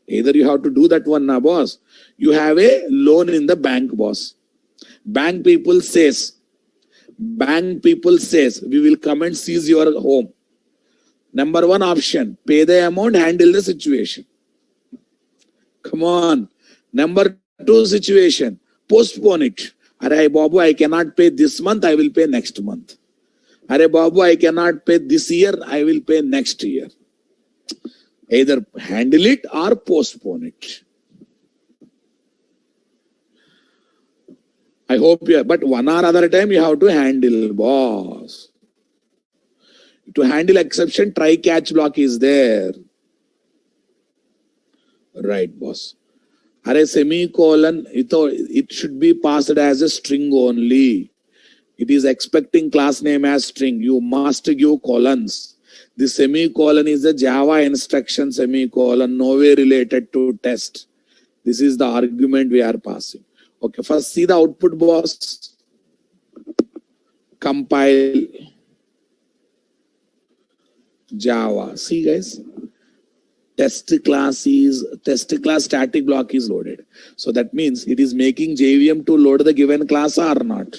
Either you have to do that one now, boss. You have a loan in the bank, boss. Bank people says, we will come and seize your home. Number one option, pay the amount, handle the situation. Come on. Number two situation, postpone it. Arey Babu, I cannot pay this month, I will pay next month. Arey Babu, I cannot pay this year, I will pay next year. Either handle it or postpone it. I hope you, but one or other time you have to handle, boss. To handle exception, try catch block is there. Right, boss. Are semicolon, it should be passed as a string only. It is expecting class name as string. You must give colons. The semicolon is a Java instruction semicolon, no way related to test. This is the argument we are passing. Okay, first see the output, boss. Compile Java. See, guys. Test class static block is loaded. So that means it is making JVM to load the given class or not.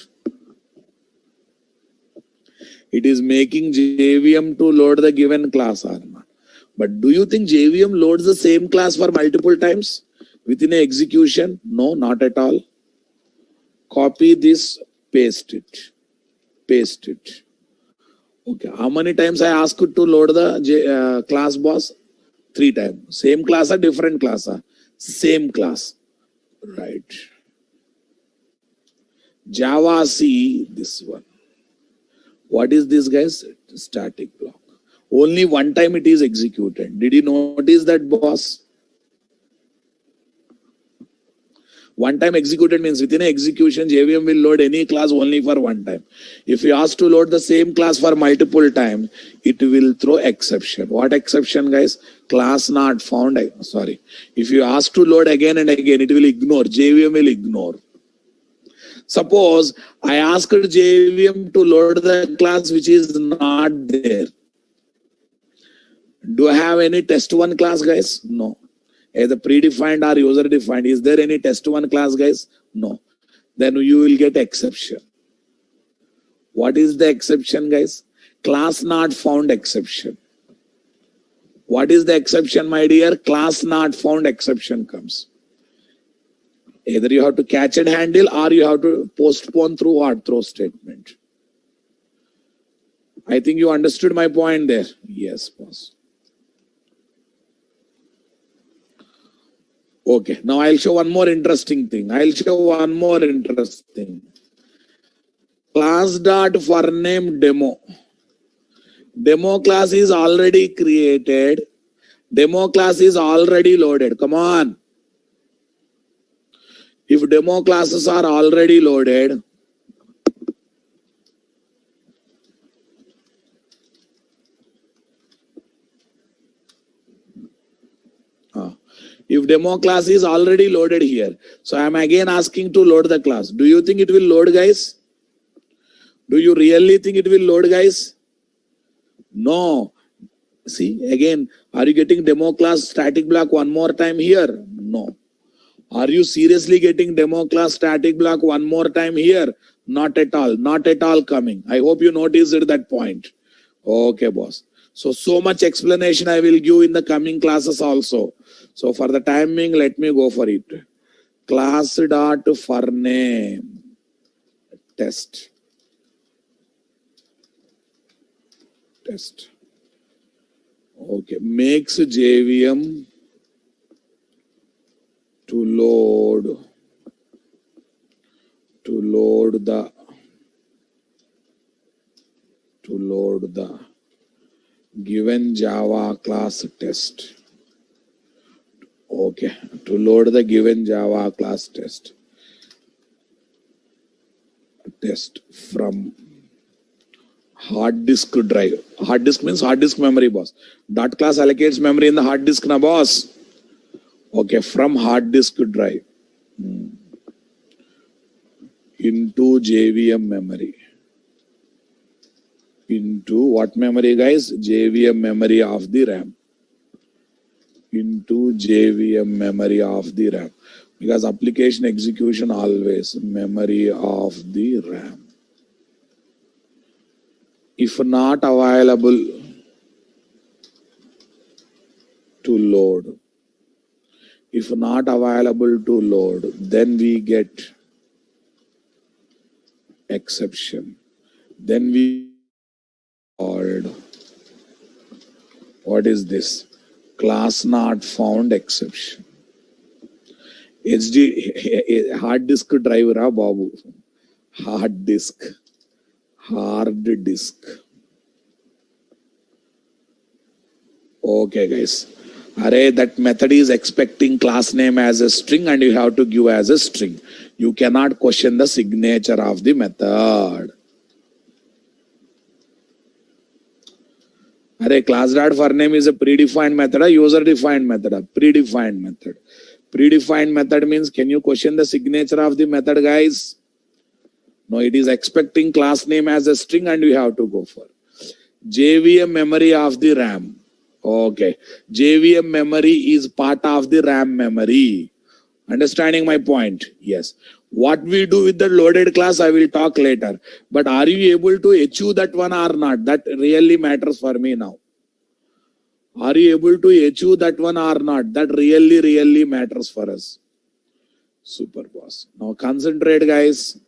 It is making JVM to load the given class or not. But do you think JVM loads the same class for multiple times within an execution? No, not at all. Copy this, paste it. Okay, how many times I asked to load the class, boss? 3 times. Same class or different class? Same class. Right. Java C, this one. What is this, guys? Static block. Only one time it is executed. Did you notice that, boss? One time executed means within an execution, JVM will load any class only for one time. If you ask to load the same class for multiple times, it will throw exception. What exception, guys? Class not found. Sorry. If you ask to load again and again, it will ignore. JVM will ignore. Suppose I asked JVM to load the class which is not there. Do I have any test1 class, guys? No. Either predefined or user defined. Is there any test1 class, guys? No. Then you will get exception. What is the exception, guys? Class not found exception. What is the exception, my dear? Class not found exception comes. Either you have to catch and handle or you have to postpone through or throw statement. I think you understood my point there. Yes, boss. Okay, now I'll show one more interesting thing. Class dot for name demo. Demo class is already created. Demo class is already loaded. Come on. If demo classes are already loaded, if demo class is already loaded here, so I'm again asking to load the class. Do you think it will load, guys? Do you really think it will load, guys? No. See, again, are you getting demo class static block one more time here? No. Are you seriously getting demo class static block one more time here? Not at all. Not at all coming. I hope you noticed at that point. Okay, boss. So much explanation I will give in the coming classes also. So for the time being, let me go for it. Class dot for name test. Okay, makes JVM to load the given Java class test. Okay, to load the given Java class test from hard disk drive. Hard disk means hard disk memory, boss. Dot class allocates memory in the hard disk, na boss. Okay, from hard disk drive into JVM memory. Into what memory, guys? JVM memory of the RAM. Into JVM memory of the RAM. Because application execution always memory of the RAM. If not available to load, then we get exception. Then we called, what is this? Class not found exception. Hard disk driver, Babu. Hard disk. Okay, guys. Array, that method is expecting class name as a string and you have to give as a string. You cannot question the signature of the method. Array, class dot for name is a predefined method, a user defined method, a predefined method. Predefined method means, can you question the signature of the method, guys? No, it is expecting class name as a string and we have to go for JVM memory of the RAM. Okay, JVM memory is part of the RAM memory. Understanding my point? Yes. What we do with the loaded class, I will talk later. But are you able to achieve that one or not? That really matters for me now. Are you able to achieve that one or not? That really matters for us. Super, boss. Now concentrate, guys.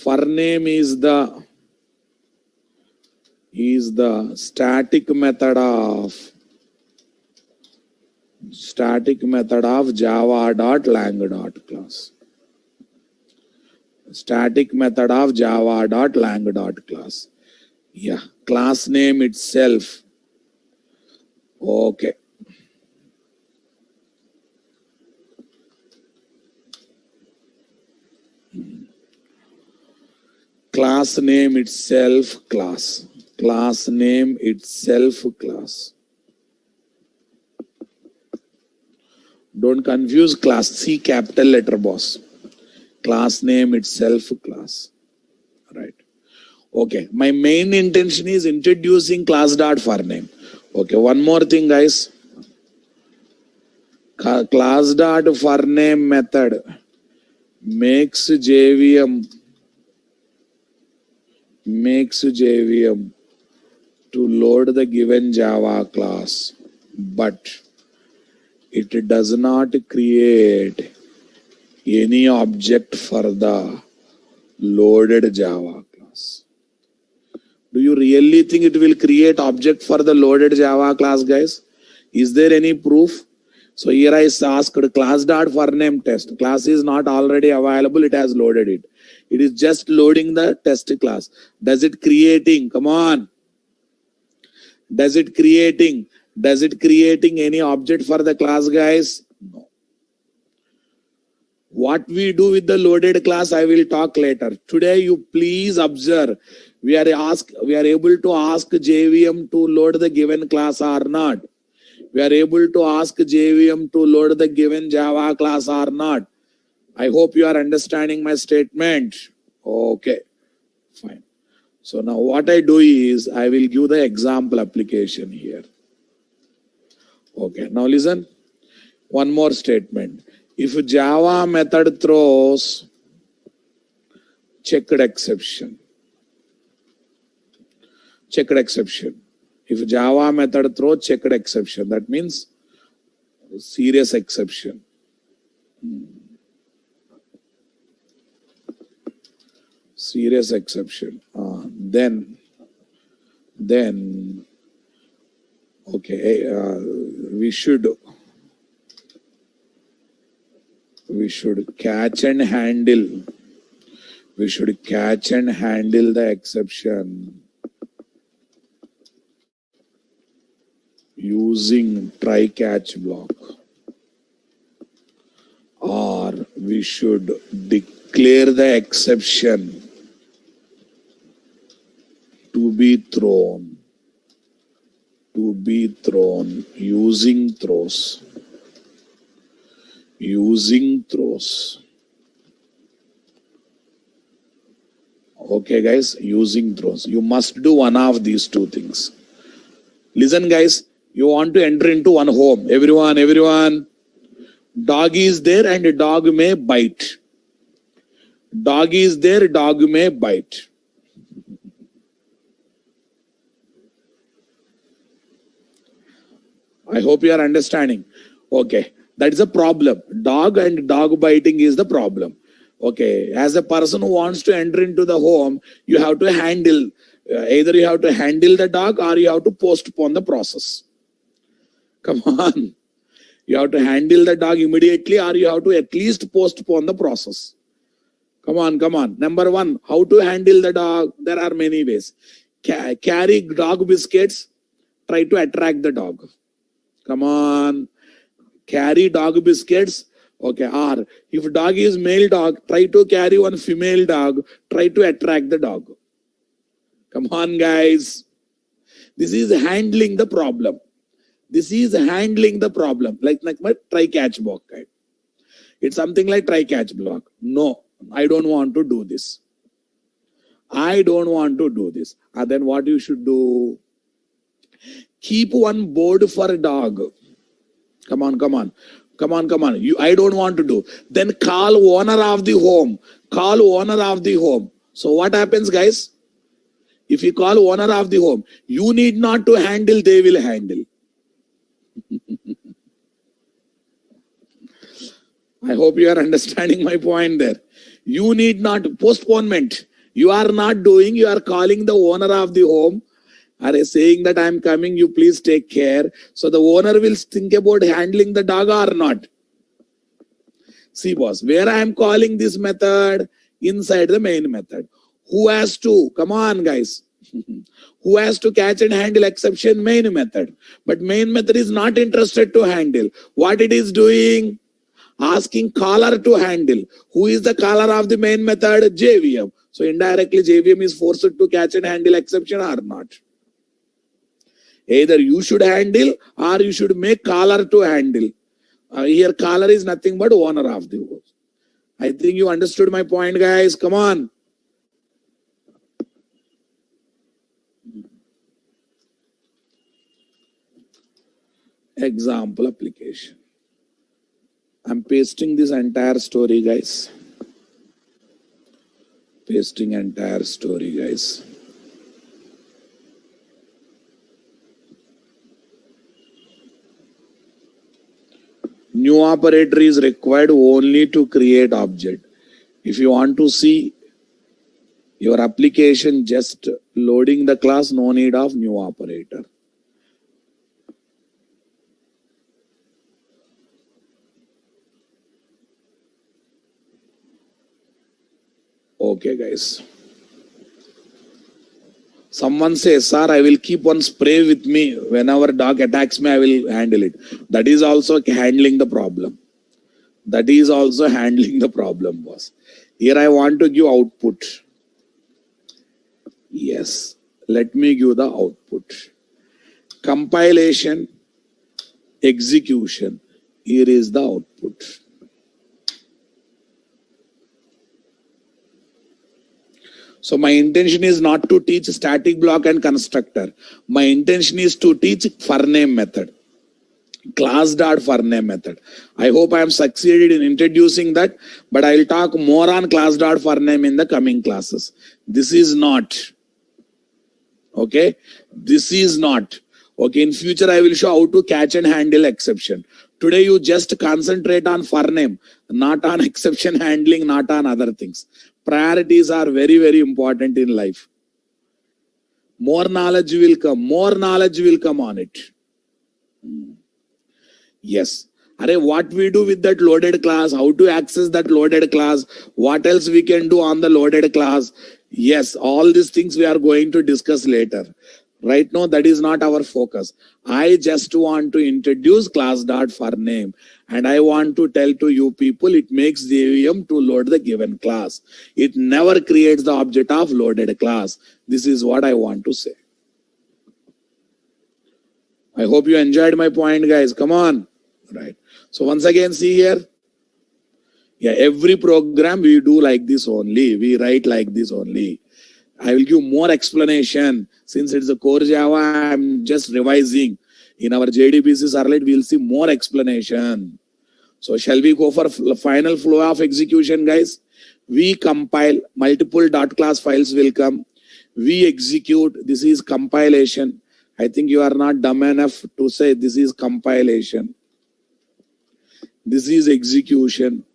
For name is the static method of java.lang.class. Static method of java.lang.class. Yeah, class name itself. Okay. Class name itself class. Class name itself class. Don't confuse class. C capital letter, boss. Class name itself class. Right. Okay. My main intention is introducing class dot for name. Okay. One more thing, guys. Class dot for name method makes JVM to load the given Java class, but it does not create any object for the loaded Java class. Do you really think it will create object for the loaded Java class, guys? Is there any proof? So here I asked class.forName test. Class is not already available. It has loaded it. It is just loading the test class. Does it creating? Come on. Does it creating any object for the class, guys? No. What we do with the loaded class, I will talk later. Today, you please observe. We are able to ask JVM to load the given class or not. We are able to ask JVM to load the given Java class or not. I hope you are understanding my statement. Okay, fine. So now what I do is I will give the example application here. Okay, now listen. One more statement. If Java method throws checked exception. If Java method throws checked exception, that means serious exception. Serious exception. Then okay, we should catch and handle. We should catch and handle the exception using try catch block, or we should declare the exception to be thrown using throws. Okay, guys, using throws. You must do one of these two things. Listen, guys, you want to enter into one home. Everyone. Dog is there and dog may bite. Dog is there, dog may bite. I hope you are understanding. Okay, that is a problem. Dog and dog biting is the problem. Okay, as a person who wants to enter into the home, you have to handle, either you have to handle the dog or you have to postpone the process. Come on. You have to handle the dog immediately or you have to at least postpone the process. Come on. Number one, how to handle the dog? There are many ways. Carry dog biscuits, try to attract the dog. Come on. Carry dog biscuits. Okay, or if dog is male dog, try to carry one female dog, try to attract the dog. Come on, guys. This is handling the problem. Like my try catch block. It's something like try catch block. No, I don't want to do this. Then what you should do? Keep one board for a dog. Come on. I don't want to do. Then call owner of the home. So what happens, guys? If you call owner of the home, you need not to handle, they will handle. I hope you are understanding my point there. You need not postponement. You are not doing, you are calling the owner of the home. Are saying that I am coming, you please take care. So the owner will think about handling the dog or not. See, boss, where I am calling this method? Inside the main method. Who has to? Come on, guys. Who has to catch and handle exception? Main method. But main method is not interested to handle. What it is doing? Asking caller to handle. Who is the caller of the main method? JVM. So indirectly JVM is forced to catch and handle exception or not. Either you should handle or you should make caller to handle. Here caller is nothing but owner of the host. I think you understood my point, guys. Come on. Example application. I'm pasting this entire story, guys. New operator is required only to create object. If you want to see your application just loading the class, no need of new operator. Okay, guys. Someone says, sir, I will keep one spray with me. Whenever dog attacks me, I will handle it. That is also handling the problem. That is also handling the problem, boss. Here I want to give output. Yes. Let me give the output. Compilation, execution. Here is the output. So my intention is not to teach static block and constructor. My intention is to teach for name method. Class dot for name method. I hope I am succeeded in introducing that, but I will talk more on class dot for name in the coming classes. This is not. Okay. This is not. Okay. In future, I will show how to catch and handle exception. Today, you just concentrate on for name, not on exception handling, not on other things. Priorities are very, very important in life. More knowledge will come. More knowledge will come on it. Yes. What we do with that loaded class, how to access that loaded class, what else we can do on the loaded class. Yes, all these things we are going to discuss later. Right now, that is not our focus. I just want to introduce class dot for name. And I want to tell to you people, it makes JVM to load the given class. It never creates the object of loaded class. This is what I want to say. I hope you enjoyed my point, guys. Come on. Right. So once again, see here. Yeah, every program we do like this only. We write like this only. I will give more explanation. Since it's a core Java, I'm just revising. In our JDBC servlet, we'll see more explanation. So shall we go for final flow of execution, guys? We compile, multiple dot class files will come. We execute. This is compilation. I think you are not dumb enough to say this is compilation. This is execution.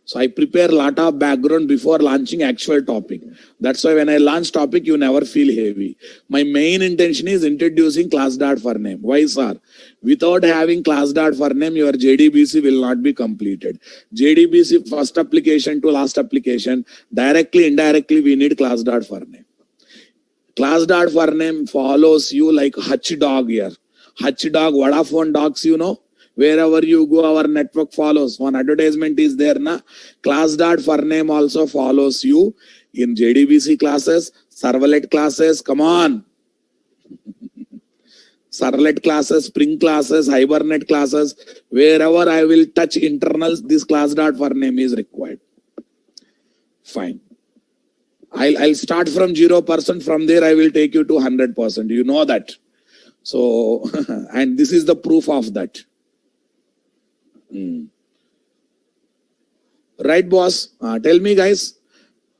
So I prepare a lot of background before launching actual topic. That's why when I launch topic, you never feel heavy. My main intention is introducing class dot for name. Why, sir? Without having class dot for name, your JDBC will not be completed. JDBC first application to last application, directly, indirectly, we need class dot for name. Class dot for name follows you like Hutch dog here. Hutch dog, Vodafone dogs, you know. Wherever you go, our network follows. One advertisement is there, na. Class dot for name also follows you in JDBC classes, servlet classes. Come on. Servlet classes, Spring classes, Hibernate classes. Wherever I will touch internals, this class dot for name is required. Fine. I'll start from 0%. From there, I will take you to 100%. You know that. So, and this is the proof of that. Right, boss? Tell me, guys.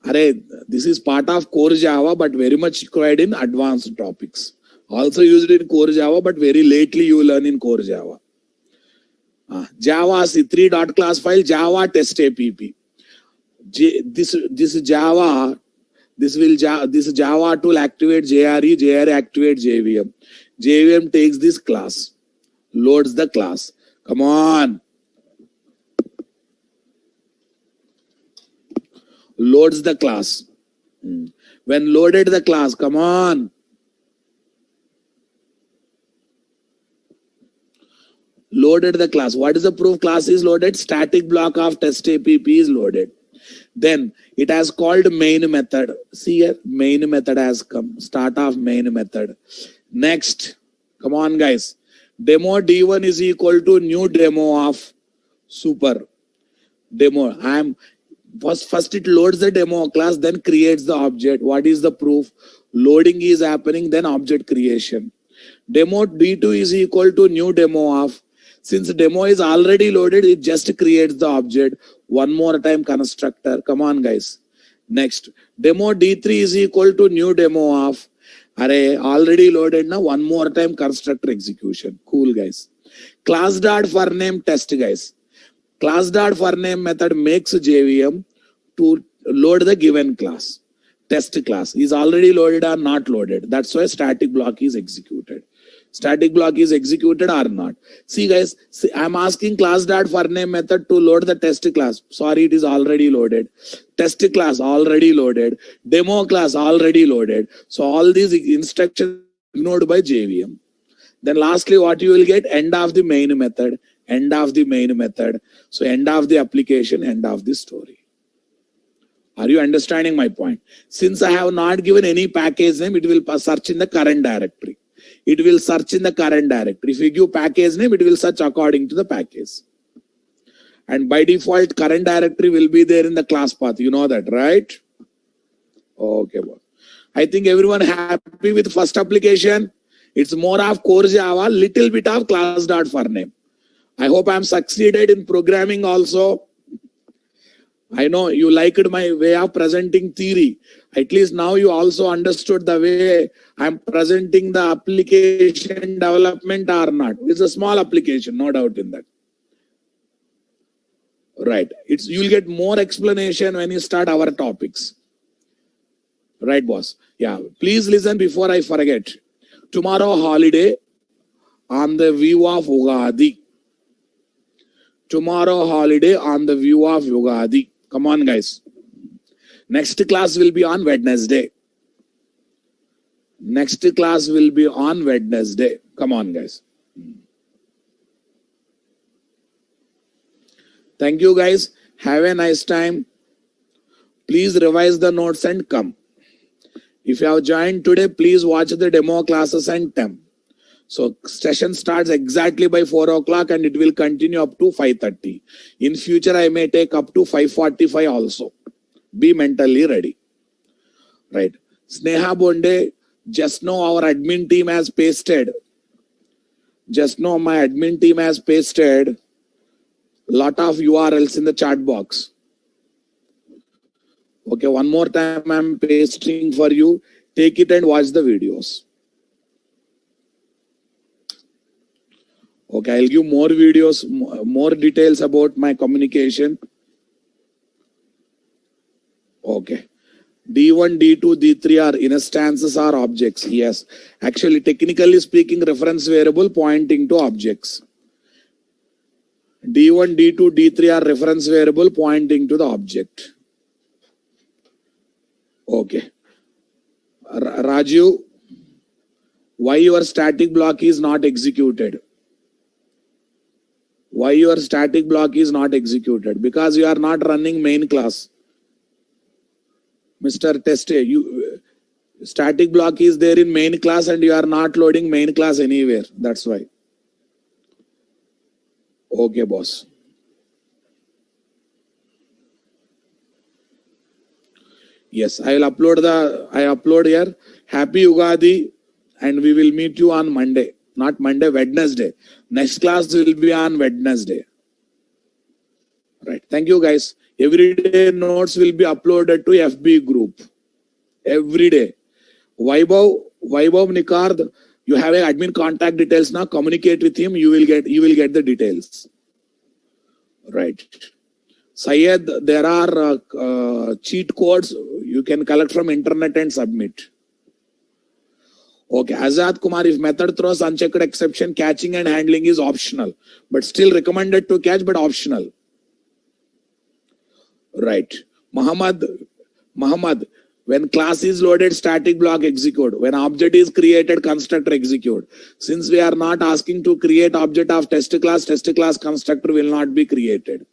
This is part of core Java, but very much required in advanced topics. Also used in core Java, but very lately you learn in core Java. Java C3 dot class file, Java test app. This Java tool activate JRE, JRE activate JVM. JVM takes this class, loads the class. Come on. Loads the class. When loaded the class, come on. Loaded the class. What is the proof class is loaded? Static block of test app is loaded. Then it has called main method. See here, main method has come. Start of main method. Next, come on, guys. Demo D1 is equal to new demo of super demo. First it loads the demo class, then creates the object. What is the proof? Loading is happening, then object creation. Demo D2 is equal to new demo of. Since demo is already loaded, it just creates the object. One more time constructor. Come on, guys. Next, demo D3 is equal to new demo of. Already loaded now. One more time constructor execution. Cool, guys. Class dot for name test, guys. Class dot for name method makes JVM to load the given class. Test class is already loaded or not loaded. That's why static block is executed. Static block is executed or not. See guys, see, I'm asking class.forName method to load the test class. Sorry, it is already loaded. Test class already loaded. Demo class already loaded. So all these instructions ignored by JVM. Then lastly, what you will get? End of the main method. End of the main method. So end of the application, end of the story. Are you understanding my point? Since I have not given any package name, it will search in the current directory. It will search in the current directory. If you give package name, it will search according to the package. And by default, current directory will be there in the class path. You know that, right? Okay. I think everyone happy with first application. It's more of core Java, little bit of class.forName. I hope I am succeeded in programming also. I know you liked my way of presenting theory. At least now you also understood the way I'm presenting the application development or not. It's a small application, no doubt in that. Right. You'll get more explanation when you start our topics. Right, boss? Yeah. Please listen before I forget. Tomorrow holiday on the view of Ugadi. Tomorrow holiday on the view of Ugadi. Come on, guys. Next class will be on Wednesday. Next class will be on Wednesday. Come on, guys. Thank you, guys. Have a nice time. Please revise the notes and come. If you have joined today, please watch the demo classes and come. So session starts exactly by 4 o'clock and it will continue up to 5:30. In future, I may take up to 5:45 also. Be mentally ready. Right. Sneha Bonde, just know our admin team has pasted. Just know my admin team has pasted lot of URLs in the chat box. Okay, one more time I'm pasting for you. Take it and watch the videos. Okay, I'll give more videos, more details about my communication. Okay. D1, D2, D3 are instances or objects. Yes. Actually, technically speaking, reference variable pointing to objects. D1, D2, D3 are reference variable pointing to the object. Okay. Raju, why your static block is not executed? Why your static block is not executed? Because you are not running main class. Mr. Teste, static block is there in main class and you are not loading main class anywhere. That's why. Okay, boss. Yes, I will upload here. Happy Ugadi and we will meet you on Monday. Not Monday, Wednesday. Next class will be on Wednesday. Right. Thank you, guys. Every day notes will be uploaded to FB group. Every day. Vaibhav Nikard, you have an admin contact details now. Communicate with him. You will get the details. Right. Syed, there are cheat codes you can collect from internet and submit. Okay, Azad Kumar, if method throws unchecked exception, catching and handling is optional, but still recommended to catch, but optional. Right. Muhammad, when class is loaded, static block execute. When object is created, constructor execute. Since we are not asking to create object of test class constructor will not be created.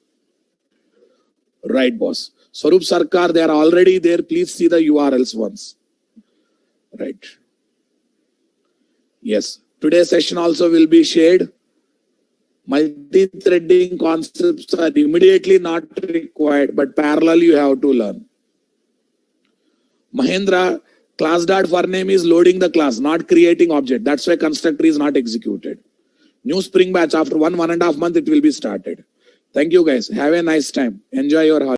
Right, boss. Swarup Sarkar, they are already there. Please see the URLs once. Right. Yes. Today's session also will be shared. Multi-threading concepts are immediately not required, but parallel you have to learn. Mahendra, class.forName is loading the class, not creating object. That's why constructor is not executed. New Spring batch, after 1.5 months, it will be started. Thank you, guys. Have a nice time. Enjoy your holiday.